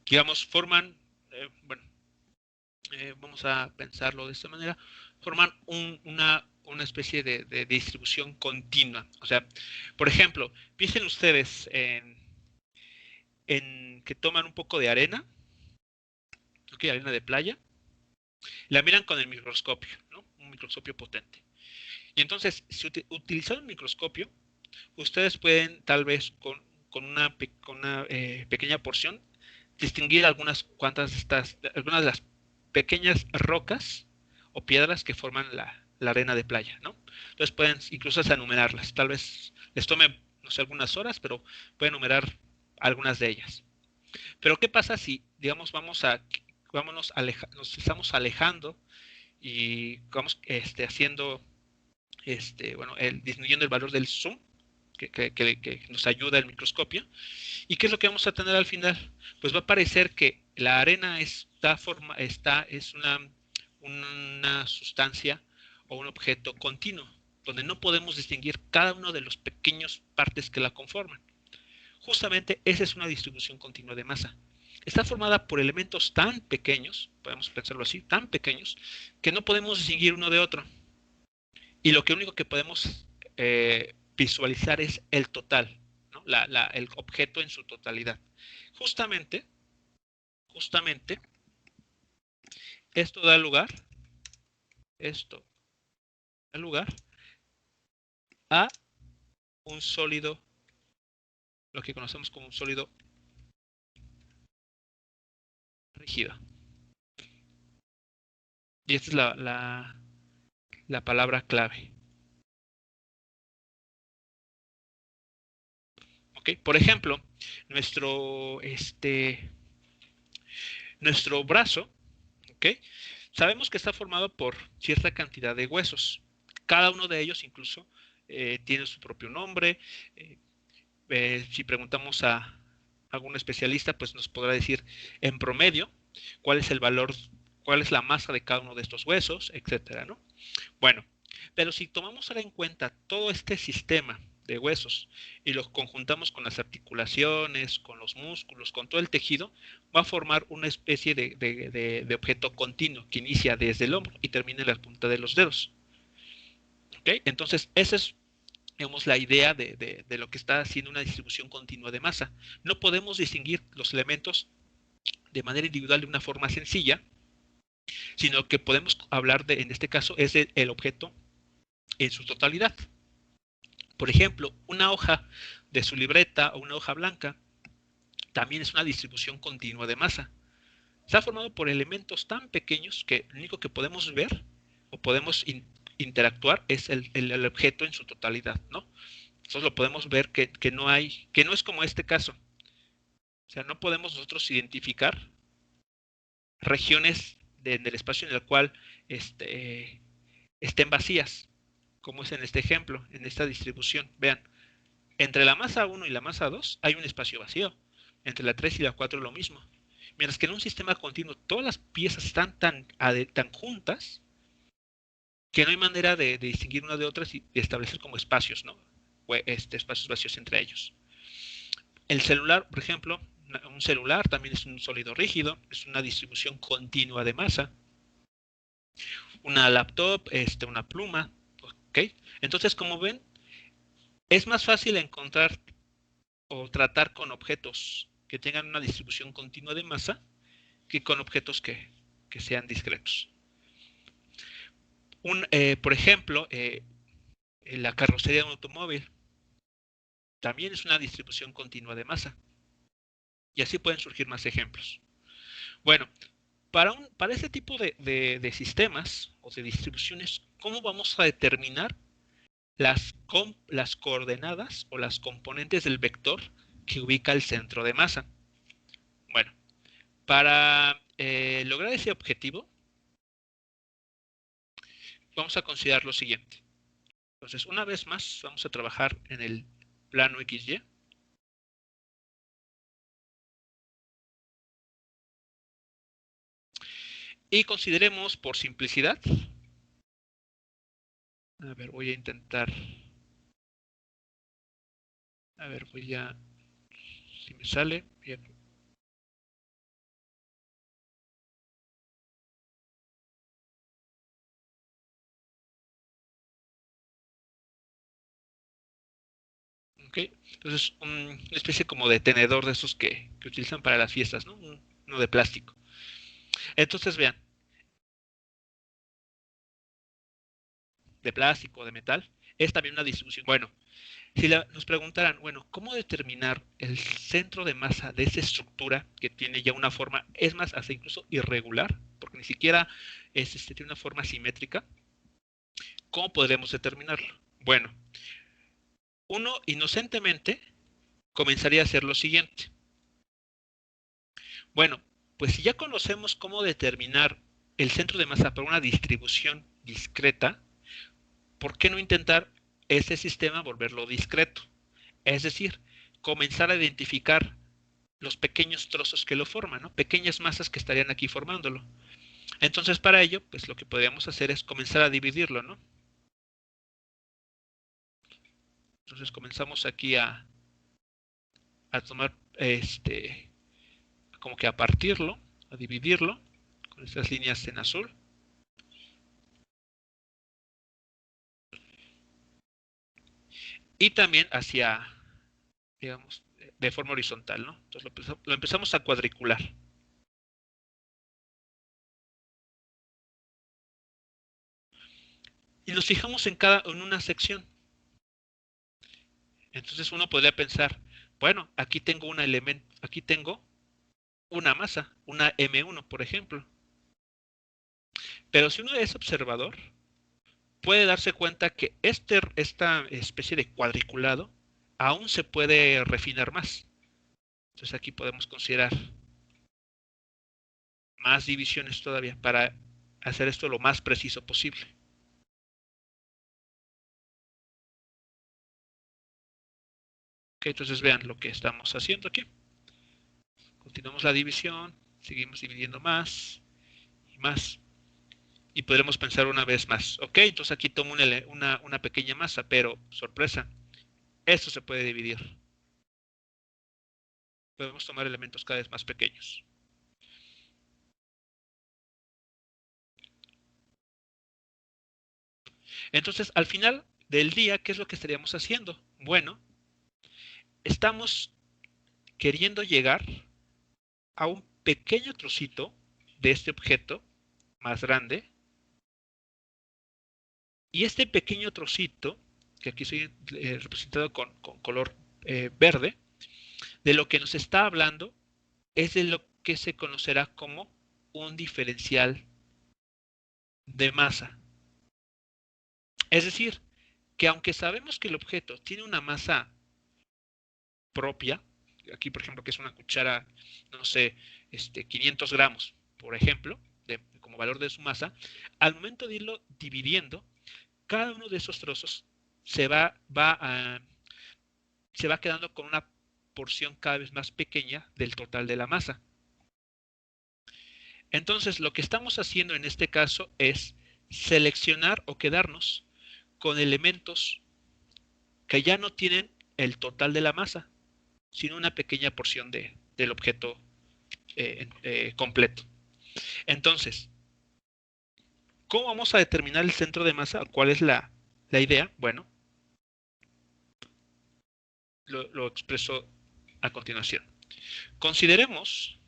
digamos, forman, bueno, vamos a pensarlo de esta manera, forman una especie de distribución continua. O sea, por ejemplo, piensen ustedes en que toman un poco de arena, ¿ok? Arena de playa, la miran con el microscopio, ¿no? Un microscopio potente. Y entonces, si utilizan un microscopio, ustedes pueden tal vez con una pequeña porción distinguir algunas de las pequeñas rocas o piedras que forman la arena de playa, ¿no? Entonces pueden incluso hasta enumerarlas. Tal vez les tome, no sé, algunas horas, pero pueden enumerar algunas de ellas. Pero ¿qué pasa si, digamos, nos estamos alejando y vamos haciendo, bueno, disminuyendo el valor del zoom que nos ayuda el microscopio? ¿Y qué es lo que vamos a tener al final? Pues va a parecer que la arena es una sustancia o un objeto continuo, donde no podemos distinguir cada uno de los pequeños partes que la conforman. Justamente esa es una distribución continua de masa. Está formada por elementos tan pequeños, podemos pensarlo así, tan pequeños, que no podemos distinguir uno de otro. Y lo único que podemos visualizar es el total, ¿no? El objeto en su totalidad. Justamente, esto da lugar a un sólido, lo que conocemos como un sólido rígido. Y esta es la palabra clave. ¿Ok? Por ejemplo, nuestro brazo, ¿ok? Sabemos que está formado por cierta cantidad de huesos. Cada uno de ellos incluso tiene su propio nombre. Si preguntamos a algún especialista, pues nos podrá decir en promedio cuál es el valor, cuál es la masa de cada uno de estos huesos, etcétera, ¿no? Bueno, pero si tomamos ahora en cuenta todo este sistema de huesos y los conjuntamos con las articulaciones, con los músculos, con todo el tejido, va a formar una especie de objeto continuo que inicia desde el hombro y termina en la punta de los dedos. ¿Okay? Entonces, esa es, digamos, la idea de lo que está haciendo una distribución continua de masa. No podemos distinguir los elementos de manera individual de una forma sencilla, sino que podemos hablar en este caso, es el objeto en su totalidad. Por ejemplo, una hoja de su libreta o una hoja blanca también es una distribución continua de masa. Está formado por elementos tan pequeños que lo único que podemos ver o podemos interactuar es el objeto en su totalidad, ¿no? Entonces lo podemos ver que no es como este caso. O sea, no podemos nosotros identificar regiones en el espacio en el cual estén vacías, como es en este ejemplo, en esta distribución. Vean, entre la masa 1 y la masa 2 hay un espacio vacío. Entre la 3 y la 4 lo mismo. Mientras que en un sistema continuo todas las piezas están tan juntas que no hay manera de distinguir una de otras y de establecer como espacios, ¿no? Espacios vacíos entre ellos. El celular, por ejemplo, un celular también es un sólido rígido, es una distribución continua de masa. una laptop, una pluma, ¿ok? Entonces, como ven, es más fácil encontrar o tratar con objetos que tengan una distribución continua de masa que con objetos que sean discretos. Por ejemplo, la carrocería de un automóvil también es una distribución continua de masa. Y así pueden surgir más ejemplos. Bueno, para este tipo de sistemas o de distribuciones, ¿cómo vamos a determinar las coordenadas o las componentes del vector que ubica el centro de masa? Bueno, para lograr ese objetivo, vamos a considerar lo siguiente. Entonces, una vez más, vamos a trabajar en el plano XY. Y consideremos por simplicidad. A ver, voy a intentar. A ver, voy a. Si me sale. Bien. Ok. Entonces, una especie como de tenedor de esos que utilizan para las fiestas, ¿no? Uno de plástico. Entonces, vean. De plástico, de metal. Es también una distribución. Bueno, si nos preguntaran, bueno, ¿cómo determinar el centro de masa de esa estructura que tiene ya una forma, es más, hasta incluso irregular, porque ni siquiera tiene una forma simétrica? ¿Cómo podremos determinarlo? Bueno, uno inocentemente comenzaría a hacer lo siguiente. Bueno, pues si ya conocemos cómo determinar el centro de masa para una distribución discreta, ¿por qué no intentar ese sistema volverlo discreto? Es decir, comenzar a identificar los pequeños trozos que lo forman, ¿no? Pequeñas masas que estarían aquí formándolo. Entonces, para ello, pues lo que podríamos hacer es comenzar a dividirlo, ¿no? Entonces comenzamos aquí a tomar, como que a partirlo, a dividirlo, con estas líneas en azul. Y también hacia, digamos, de forma horizontal, ¿no? Entonces lo empezamos a cuadricular. Y nos fijamos en una sección. Entonces uno podría pensar, bueno, aquí tengo un elemento, aquí tengo una masa, una M1, por ejemplo. Pero si uno es observador, puede darse cuenta que esta especie de cuadriculado aún se puede refinar más. Entonces aquí podemos considerar más divisiones todavía para hacer esto lo más preciso posible. Ok, entonces vean lo que estamos haciendo aquí. Continuamos la división, seguimos dividiendo más y más. Y podremos pensar una vez más. Ok, entonces aquí tomo una pequeña masa, pero sorpresa, esto se puede dividir. Podemos tomar elementos cada vez más pequeños. Entonces, al final del día, ¿qué es lo que estaríamos haciendo? Bueno, estamos queriendo llegar a un pequeño trocito de este objeto más grande. Y este pequeño trocito, que aquí estoy representado con color verde, de lo que nos está hablando es de lo que se conocerá como un diferencial de masa. Es decir, que aunque sabemos que el objeto tiene una masa propia, aquí por ejemplo que es una cuchara, no sé, 500 gramos, por ejemplo, como valor de su masa, al momento de irlo dividiendo, cada uno de esos trozos se va quedando con una porción cada vez más pequeña del total de la masa. Entonces, lo que estamos haciendo en este caso es seleccionar o quedarnos con elementos que ya no tienen el total de la masa, sino una pequeña porción del objeto completo. Entonces, ¿Cómo vamos a determinar el centro de masa? ¿Cuál es la idea? Bueno, lo expreso a continuación. Consideremos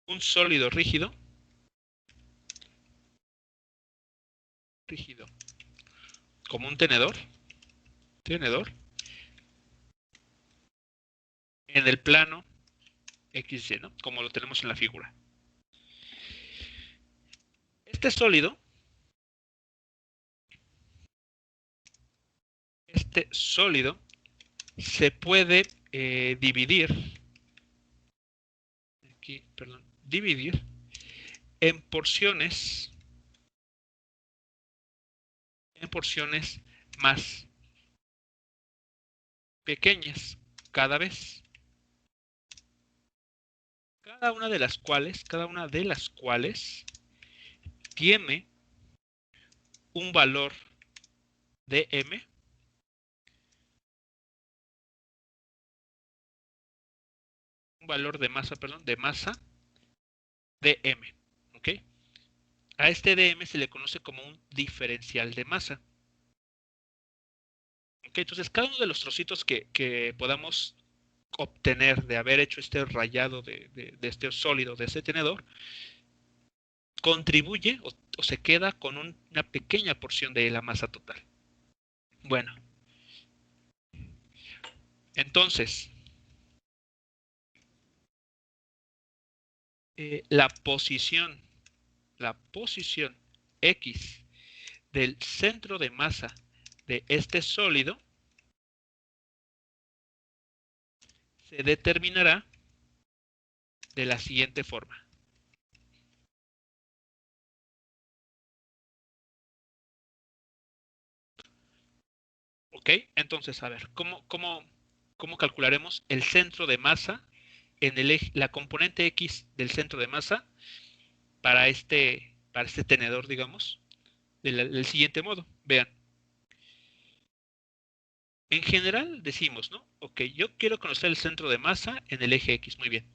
un sólido rígido como un tenedor en el plano XY, ¿no? Como lo tenemos en la figura. Este sólido se puede dividir en porciones más pequeñas cada vez, cada una de las cuales tiene un valor de m de masa de m, ¿ok? A este dm se le conoce como un diferencial de masa. ¿Ok? Entonces, cada uno de los trocitos que podamos obtener de haber hecho este rayado de este sólido, de este tenedor, contribuye o se queda con una pequeña porción de la masa total. Bueno, entonces, la posición X del centro de masa de este sólido se determinará de la siguiente forma. ¿Ok? Entonces, a ver, ¿cómo calcularemos el centro de masa en el eje, la componente X del centro de masa para este tenedor, digamos, del siguiente modo? Vean. En general decimos, ¿no? Ok, yo quiero conocer el centro de masa en el eje X. Muy bien.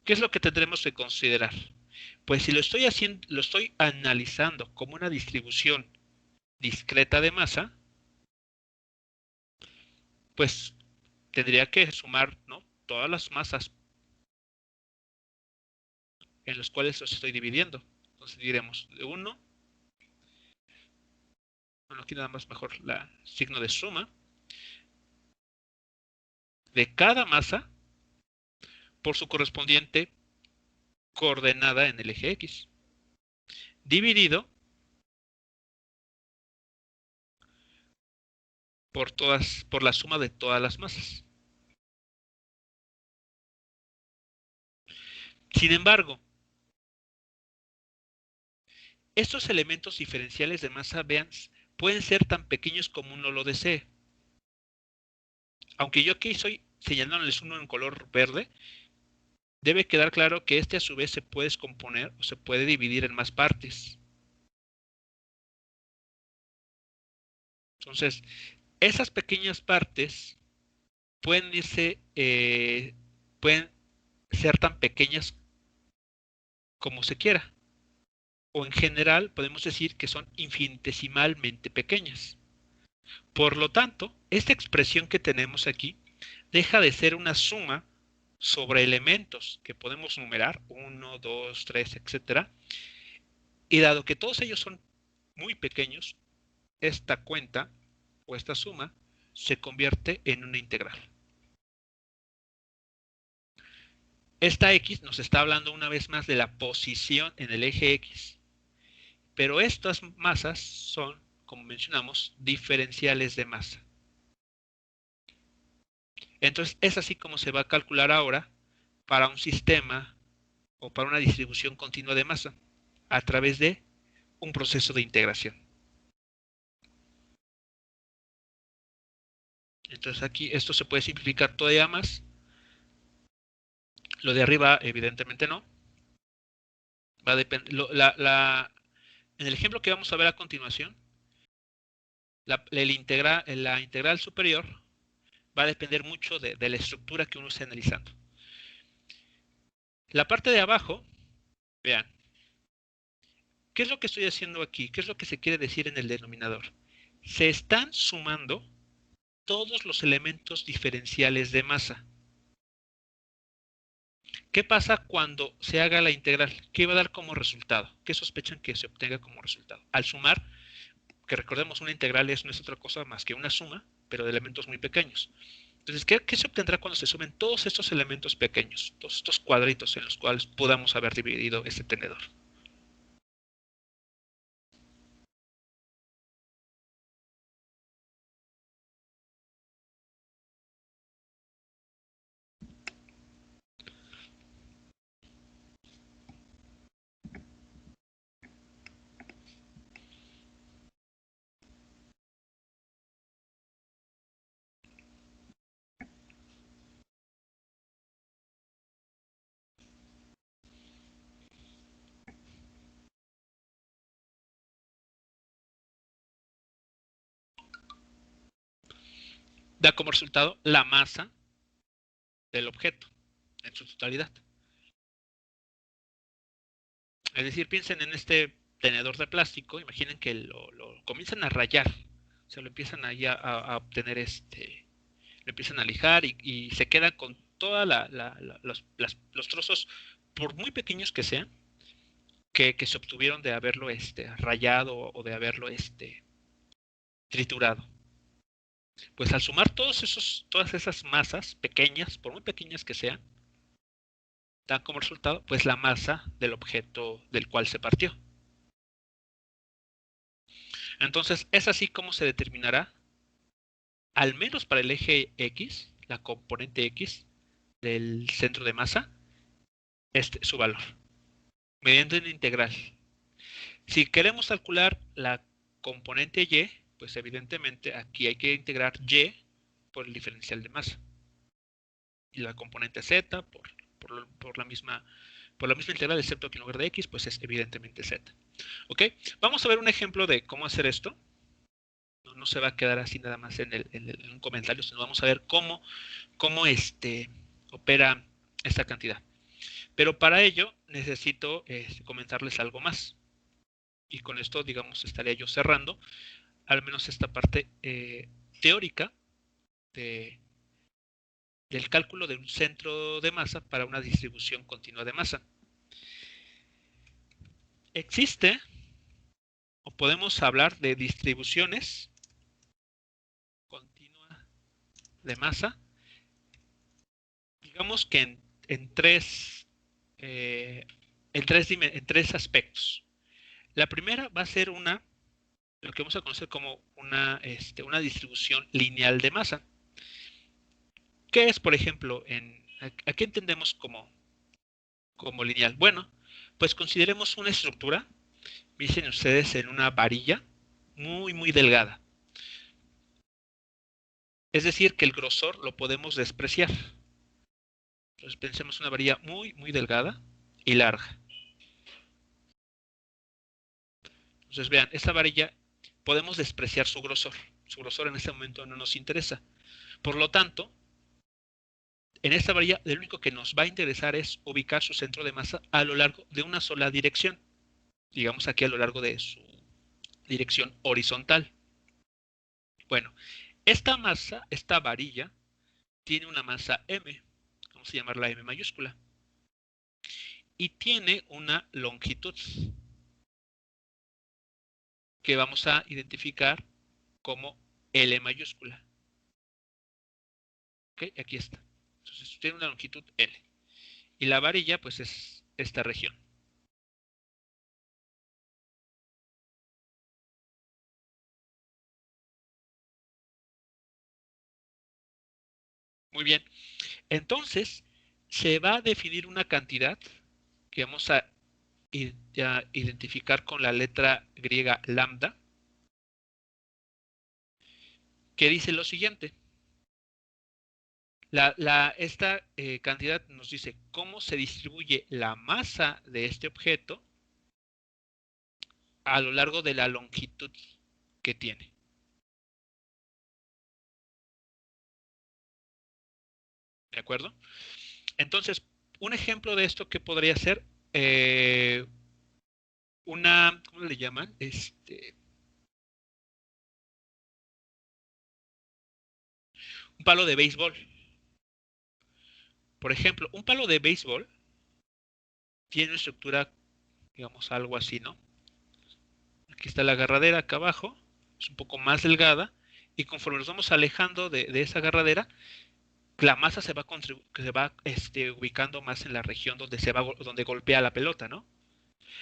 ¿Qué es lo que tendremos que considerar? Pues si lo estoy analizando como una distribución discreta de masa, pues tendría que sumar, ¿no?, todas las masas en las cuales los estoy dividiendo. Entonces diremos de 1, bueno, aquí nada más mejor el signo de suma, de cada masa por su correspondiente coordenada en el eje X, dividido por la suma de todas las masas. Sin embargo, estos elementos diferenciales de masa, vean, pueden ser tan pequeños como uno lo desee. Aunque yo aquí estoy señalándoles uno en color verde, debe quedar claro que este a su vez se puede descomponer o se puede dividir en más partes. Entonces, esas pequeñas partes pueden ser tan pequeñas como se quiera. O en general podemos decir que son infinitesimalmente pequeñas. Por lo tanto, esta expresión que tenemos aquí deja de ser una suma sobre elementos que podemos numerar, 1, 2, 3, etc. Y dado que todos ellos son muy pequeños, esta cuenta o esta suma se convierte en una integral. Esta X nos está hablando una vez más de la posición en el eje X. Pero estas masas son, como mencionamos, diferenciales de masa. Entonces, es así como se va a calcular ahora para un sistema o para una distribución continua de masa a través de un proceso de integración. Entonces aquí esto se puede simplificar todavía más. Lo de arriba evidentemente no. Va a depender. En el ejemplo que vamos a ver a continuación, la integral superior va a depender mucho de la estructura que uno esté analizando. La parte de abajo, vean, ¿qué es lo que estoy haciendo aquí? ¿Qué es lo que se quiere decir en el denominador? Se están sumando todos los elementos diferenciales de masa. ¿Qué pasa cuando se haga la integral? ¿Qué va a dar como resultado? ¿Qué sospechan que se obtenga como resultado? Al sumar, que recordemos, una integral no es otra cosa más que una suma, pero de elementos muy pequeños. Entonces, ¿qué se obtendrá cuando se sumen todos estos elementos pequeños? Todos estos cuadritos en los cuales podamos haber dividido este tenedor. Da como resultado la masa del objeto en su totalidad. Es decir, piensen en este tenedor de plástico, imaginen que lo comienzan a rayar, o sea, lo empiezan ahí a obtener lo empiezan a lijar y se quedan con toda los trozos, por muy pequeños que sean, que se obtuvieron de haberlo rayado o de haberlo triturado. Pues al sumar todas esas masas pequeñas, por muy pequeñas que sean, dan como resultado pues la masa del objeto del cual se partió. Entonces es así como se determinará, al menos para el eje X, la componente X del centro de masa, su valor, mediante una integral. Si queremos calcular la componente Y, pues evidentemente aquí hay que integrar Y por el diferencial de masa. Y la componente Z por la misma integral, excepto que en lugar de X, pues es evidentemente Z. ¿Ok? Vamos a ver un ejemplo de cómo hacer esto. No se va a quedar así nada más en un comentario, sino vamos a ver cómo opera esta cantidad. Pero para ello necesito comentarles algo más. Y con esto, digamos, estaría yo cerrando al menos esta parte teórica del cálculo de un centro de masa para una distribución continua de masa. Existe, o podemos hablar de distribuciones continua de masa, digamos que en tres aspectos. La primera va a ser lo que vamos a conocer como una distribución lineal de masa. ¿Qué es, por ejemplo, a qué entendemos como lineal? Bueno, pues consideremos una estructura, dicen ustedes, en una varilla muy, muy delgada. Es decir, que el grosor lo podemos despreciar. Entonces pensemos una varilla muy, muy delgada y larga. Entonces vean, esta varilla podemos despreciar su grosor. Su grosor en este momento no nos interesa. Por lo tanto, en esta varilla lo único que nos va a interesar es ubicar su centro de masa a lo largo de una sola dirección. Digamos aquí a lo largo de su dirección horizontal. Bueno, esta varilla, tiene una masa M, vamos a llamarla M mayúscula, y tiene una longitud que vamos a identificar como L mayúscula. ¿Ok? Aquí está. Entonces tiene una longitud L. Y la varilla, pues es esta región. Muy bien. Entonces, se va a definir una cantidad que vamos a identificar con la letra griega lambda, que dice lo siguiente. Esta cantidad nos dice cómo se distribuye la masa de este objeto a lo largo de la longitud que tiene. ¿De acuerdo? Entonces, un ejemplo de esto que podría ser ¿cómo le llaman? Un palo de béisbol. Por ejemplo, un palo de béisbol tiene una estructura, digamos, algo así, ¿no? Aquí está la agarradera acá abajo, es un poco más delgada, y conforme nos vamos alejando de esa agarradera, la masa se va ubicando más en la región donde golpea la pelota, ¿no?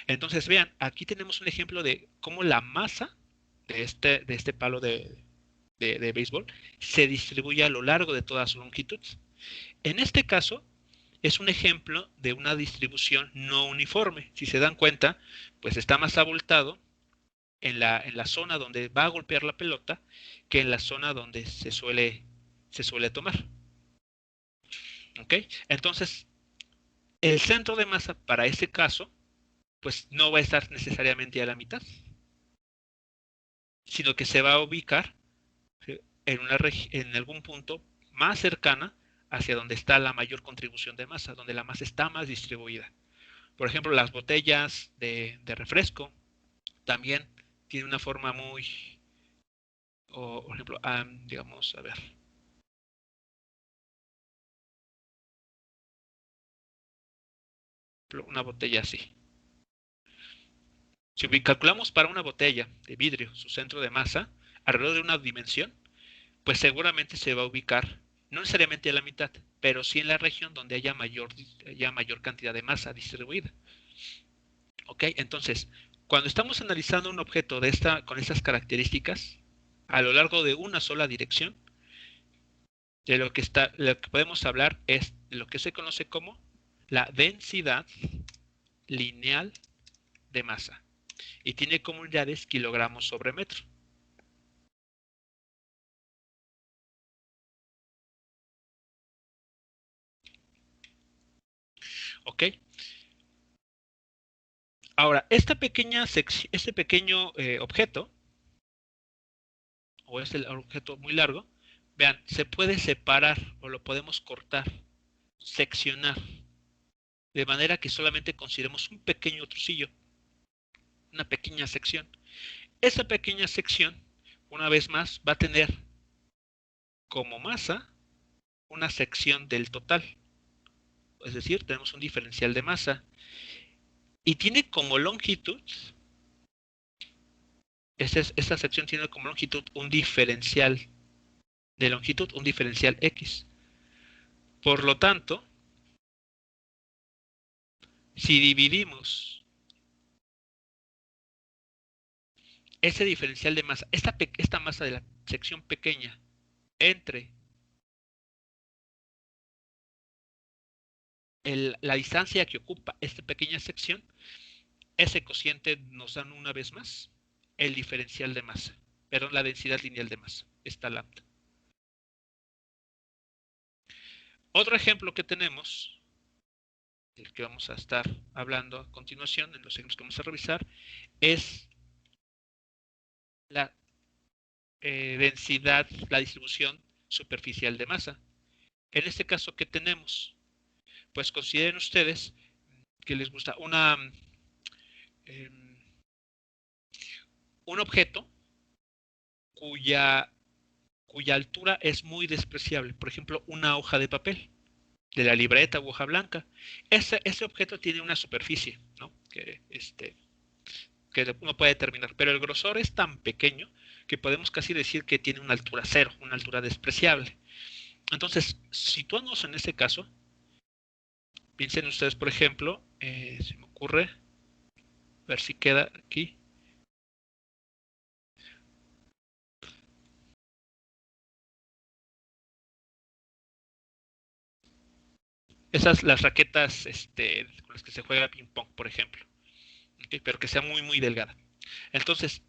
Entonces, vean, aquí tenemos un ejemplo de cómo la masa de este palo de béisbol se distribuye a lo largo de toda su longitud. En este caso, es un ejemplo de una distribución no uniforme. Si se dan cuenta, pues está más abultado en la zona donde va a golpear la pelota que en la zona donde se suele tomar. ¿Ok? Entonces, el centro de masa para ese caso, pues no va a estar necesariamente a la mitad, sino que se va a ubicar en algún punto más cercana hacia donde está la mayor contribución de masa, donde la masa está más distribuida. Por ejemplo, las botellas de refresco también tienen una forma muy, por ejemplo, digamos, a ver. Una botella así. Si calculamos para una botella de vidrio su centro de masa alrededor de una dimensión, pues seguramente se va a ubicar, no necesariamente a la mitad, pero sí en la región donde haya mayor cantidad de masa distribuida. ¿Ok? Entonces, cuando estamos analizando un objeto con estas características, a lo largo de una sola dirección, de lo que podemos hablar es de lo que se conoce como la densidad lineal de masa. Y tiene como unidades kilogramos sobre metro. ¿Ok? Ahora, este pequeño objeto, o es el objeto muy largo, vean, se puede separar o lo podemos cortar, seccionar, de manera que solamente consideremos un pequeño trocillo, una pequeña sección. Esa pequeña sección, una vez más, va a tener como masa una sección del total. Es decir, tenemos un diferencial de masa. Y tiene como longitud, esta sección tiene como longitud un diferencial de longitud, un diferencial X. Por lo tanto, si dividimos ese diferencial de masa, esta masa de la sección pequeña, entre la distancia que ocupa esta pequeña sección, ese cociente nos da una vez más el diferencial de masa, perdón, la densidad lineal de masa, esta lambda. Otro ejemplo que tenemos, del que vamos a estar hablando a continuación, en los ejemplos que vamos a revisar, es la densidad, la distribución superficial de masa. En este caso, ¿qué tenemos? Pues consideren ustedes que les gusta un objeto cuya altura es muy despreciable. Por ejemplo, una hoja de papel, de la libreta u hoja blanca. Ese objeto tiene una superficie, ¿no? que uno puede determinar, pero el grosor es tan pequeño que podemos casi decir que tiene una altura cero, una altura despreciable. Entonces, situándonos en ese caso, piensen ustedes, por ejemplo, se me ocurre, a ver si queda aquí. Esas, las raquetas con las que se juega ping pong, por ejemplo. ¿Okay? Pero que sea muy, muy delgada. Entonces,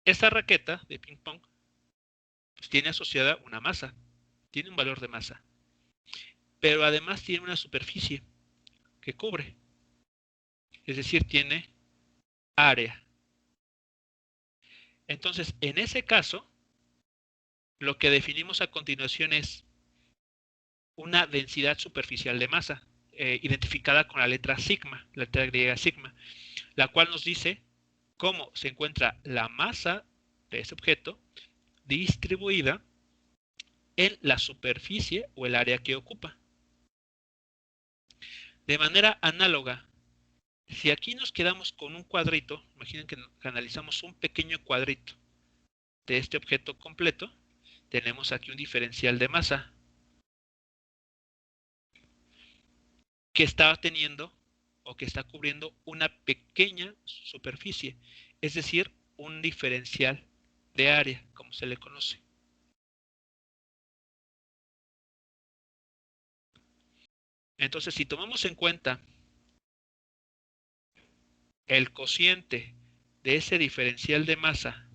esta raqueta de ping pong pues, tiene asociada una masa, tiene un valor de masa, pero además tiene una superficie que cubre, es decir, tiene área. Entonces, en ese caso, lo que definimos a continuación es una densidad superficial de masa. identificada con la letra sigma, la letra griega sigma, la cual nos dice cómo se encuentra la masa de ese objeto distribuida en la superficie o el área que ocupa. De manera análoga, si aquí nos quedamos con un cuadrito, imaginen que analizamos un pequeño cuadrito de este objeto completo, tenemos aquí un diferencial de masa que está teniendo o que está cubriendo una pequeña superficie, es decir, un diferencial de área, como se le conoce. Entonces, si tomamos en cuenta el cociente de ese diferencial de masa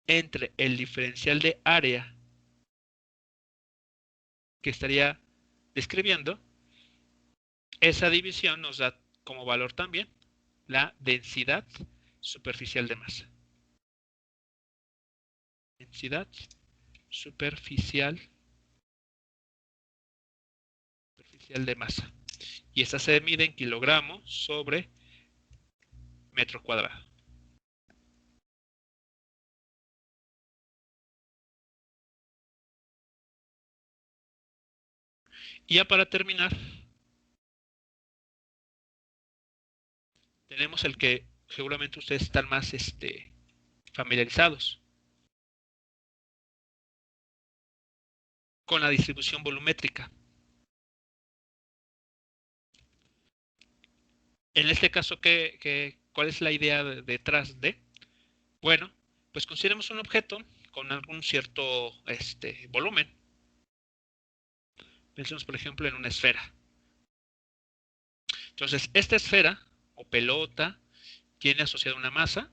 entre el diferencial de área que estaría describiendo, esa división nos da como valor también la densidad superficial de masa. Densidad superficial de masa. Y esta se mide en kilogramos sobre metro cuadrado. Y ya para terminar, tenemos el que seguramente ustedes están más familiarizados con la distribución volumétrica. En este caso, ¿cuál es la idea detrás de? Bueno, pues consideremos un objeto con algún cierto volumen. Pensemos, por ejemplo, en una esfera. Entonces, esta esfera o pelota tiene asociada una masa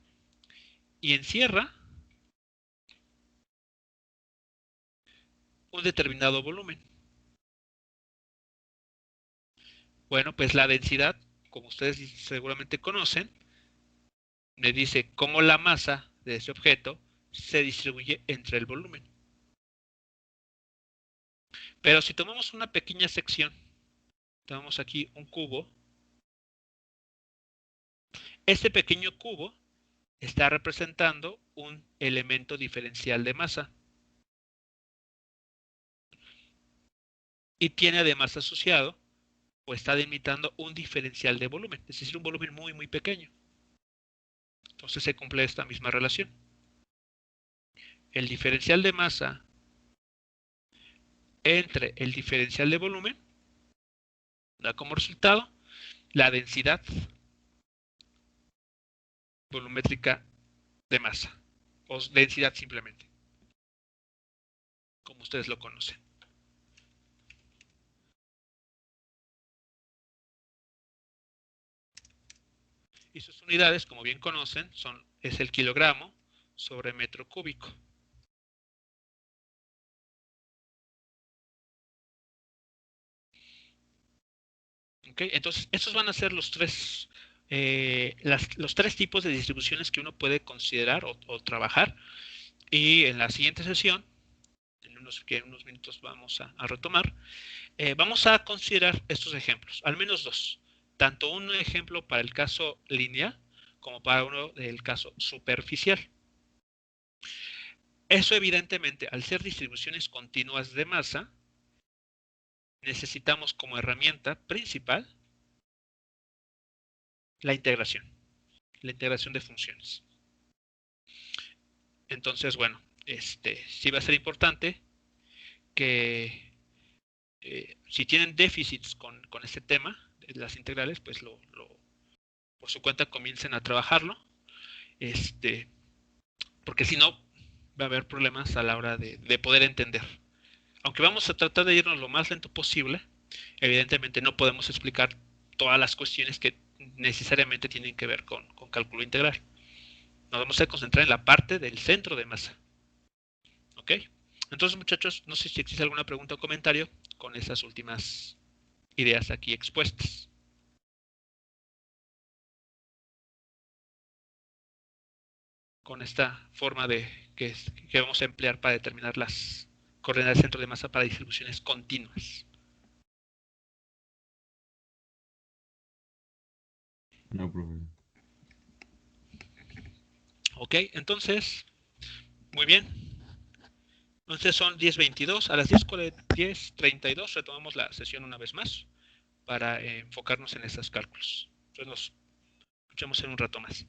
y encierra un determinado volumen. Bueno, pues la densidad, como ustedes seguramente conocen, me dice cómo la masa de ese objeto se distribuye entre el volumen. Pero si tomamos una pequeña sección, tomamos aquí un cubo, este pequeño cubo está representando un elemento diferencial de masa. Y tiene además asociado, o está delimitando un diferencial de volumen, es decir, un volumen muy, muy pequeño. Entonces se cumple esta misma relación. El diferencial de masa entre el diferencial de volumen da como resultado la densidad volumétrica de masa, o densidad simplemente, como ustedes lo conocen. Y sus unidades, como bien conocen, es el kilogramo sobre metro cúbico. ¿Okay? Entonces, estos van a ser los tres tipos de distribuciones que uno puede considerar o trabajar. Y en la siguiente sesión, en unos minutos vamos a retomar, vamos a considerar estos ejemplos, al menos dos. Tanto un ejemplo para el caso lineal como para uno del caso superficial. Eso evidentemente, al ser distribuciones continuas de masa, necesitamos como herramienta principal la integración de funciones. Entonces, bueno, sí va a ser importante que si tienen déficits con este tema de las integrales, pues por su cuenta comiencen a trabajarlo, porque si no va a haber problemas a la hora de poder entender. Aunque vamos a tratar de irnos lo más lento posible, evidentemente no podemos explicar todas las cuestiones que necesariamente tienen que ver con cálculo integral. Nos vamos a concentrar en la parte del centro de masa. ¿Ok? Entonces, muchachos, no sé si existe alguna pregunta o comentario con esas últimas ideas aquí expuestas. Con esta forma que vamos a emplear para determinar las coordenadas del centro de masa para distribuciones continuas. No, profe. Ok, entonces, muy bien. Entonces son 10:22. A las 10:32 retomamos la sesión una vez más para enfocarnos en estos cálculos. Entonces nos escuchamos en un rato más.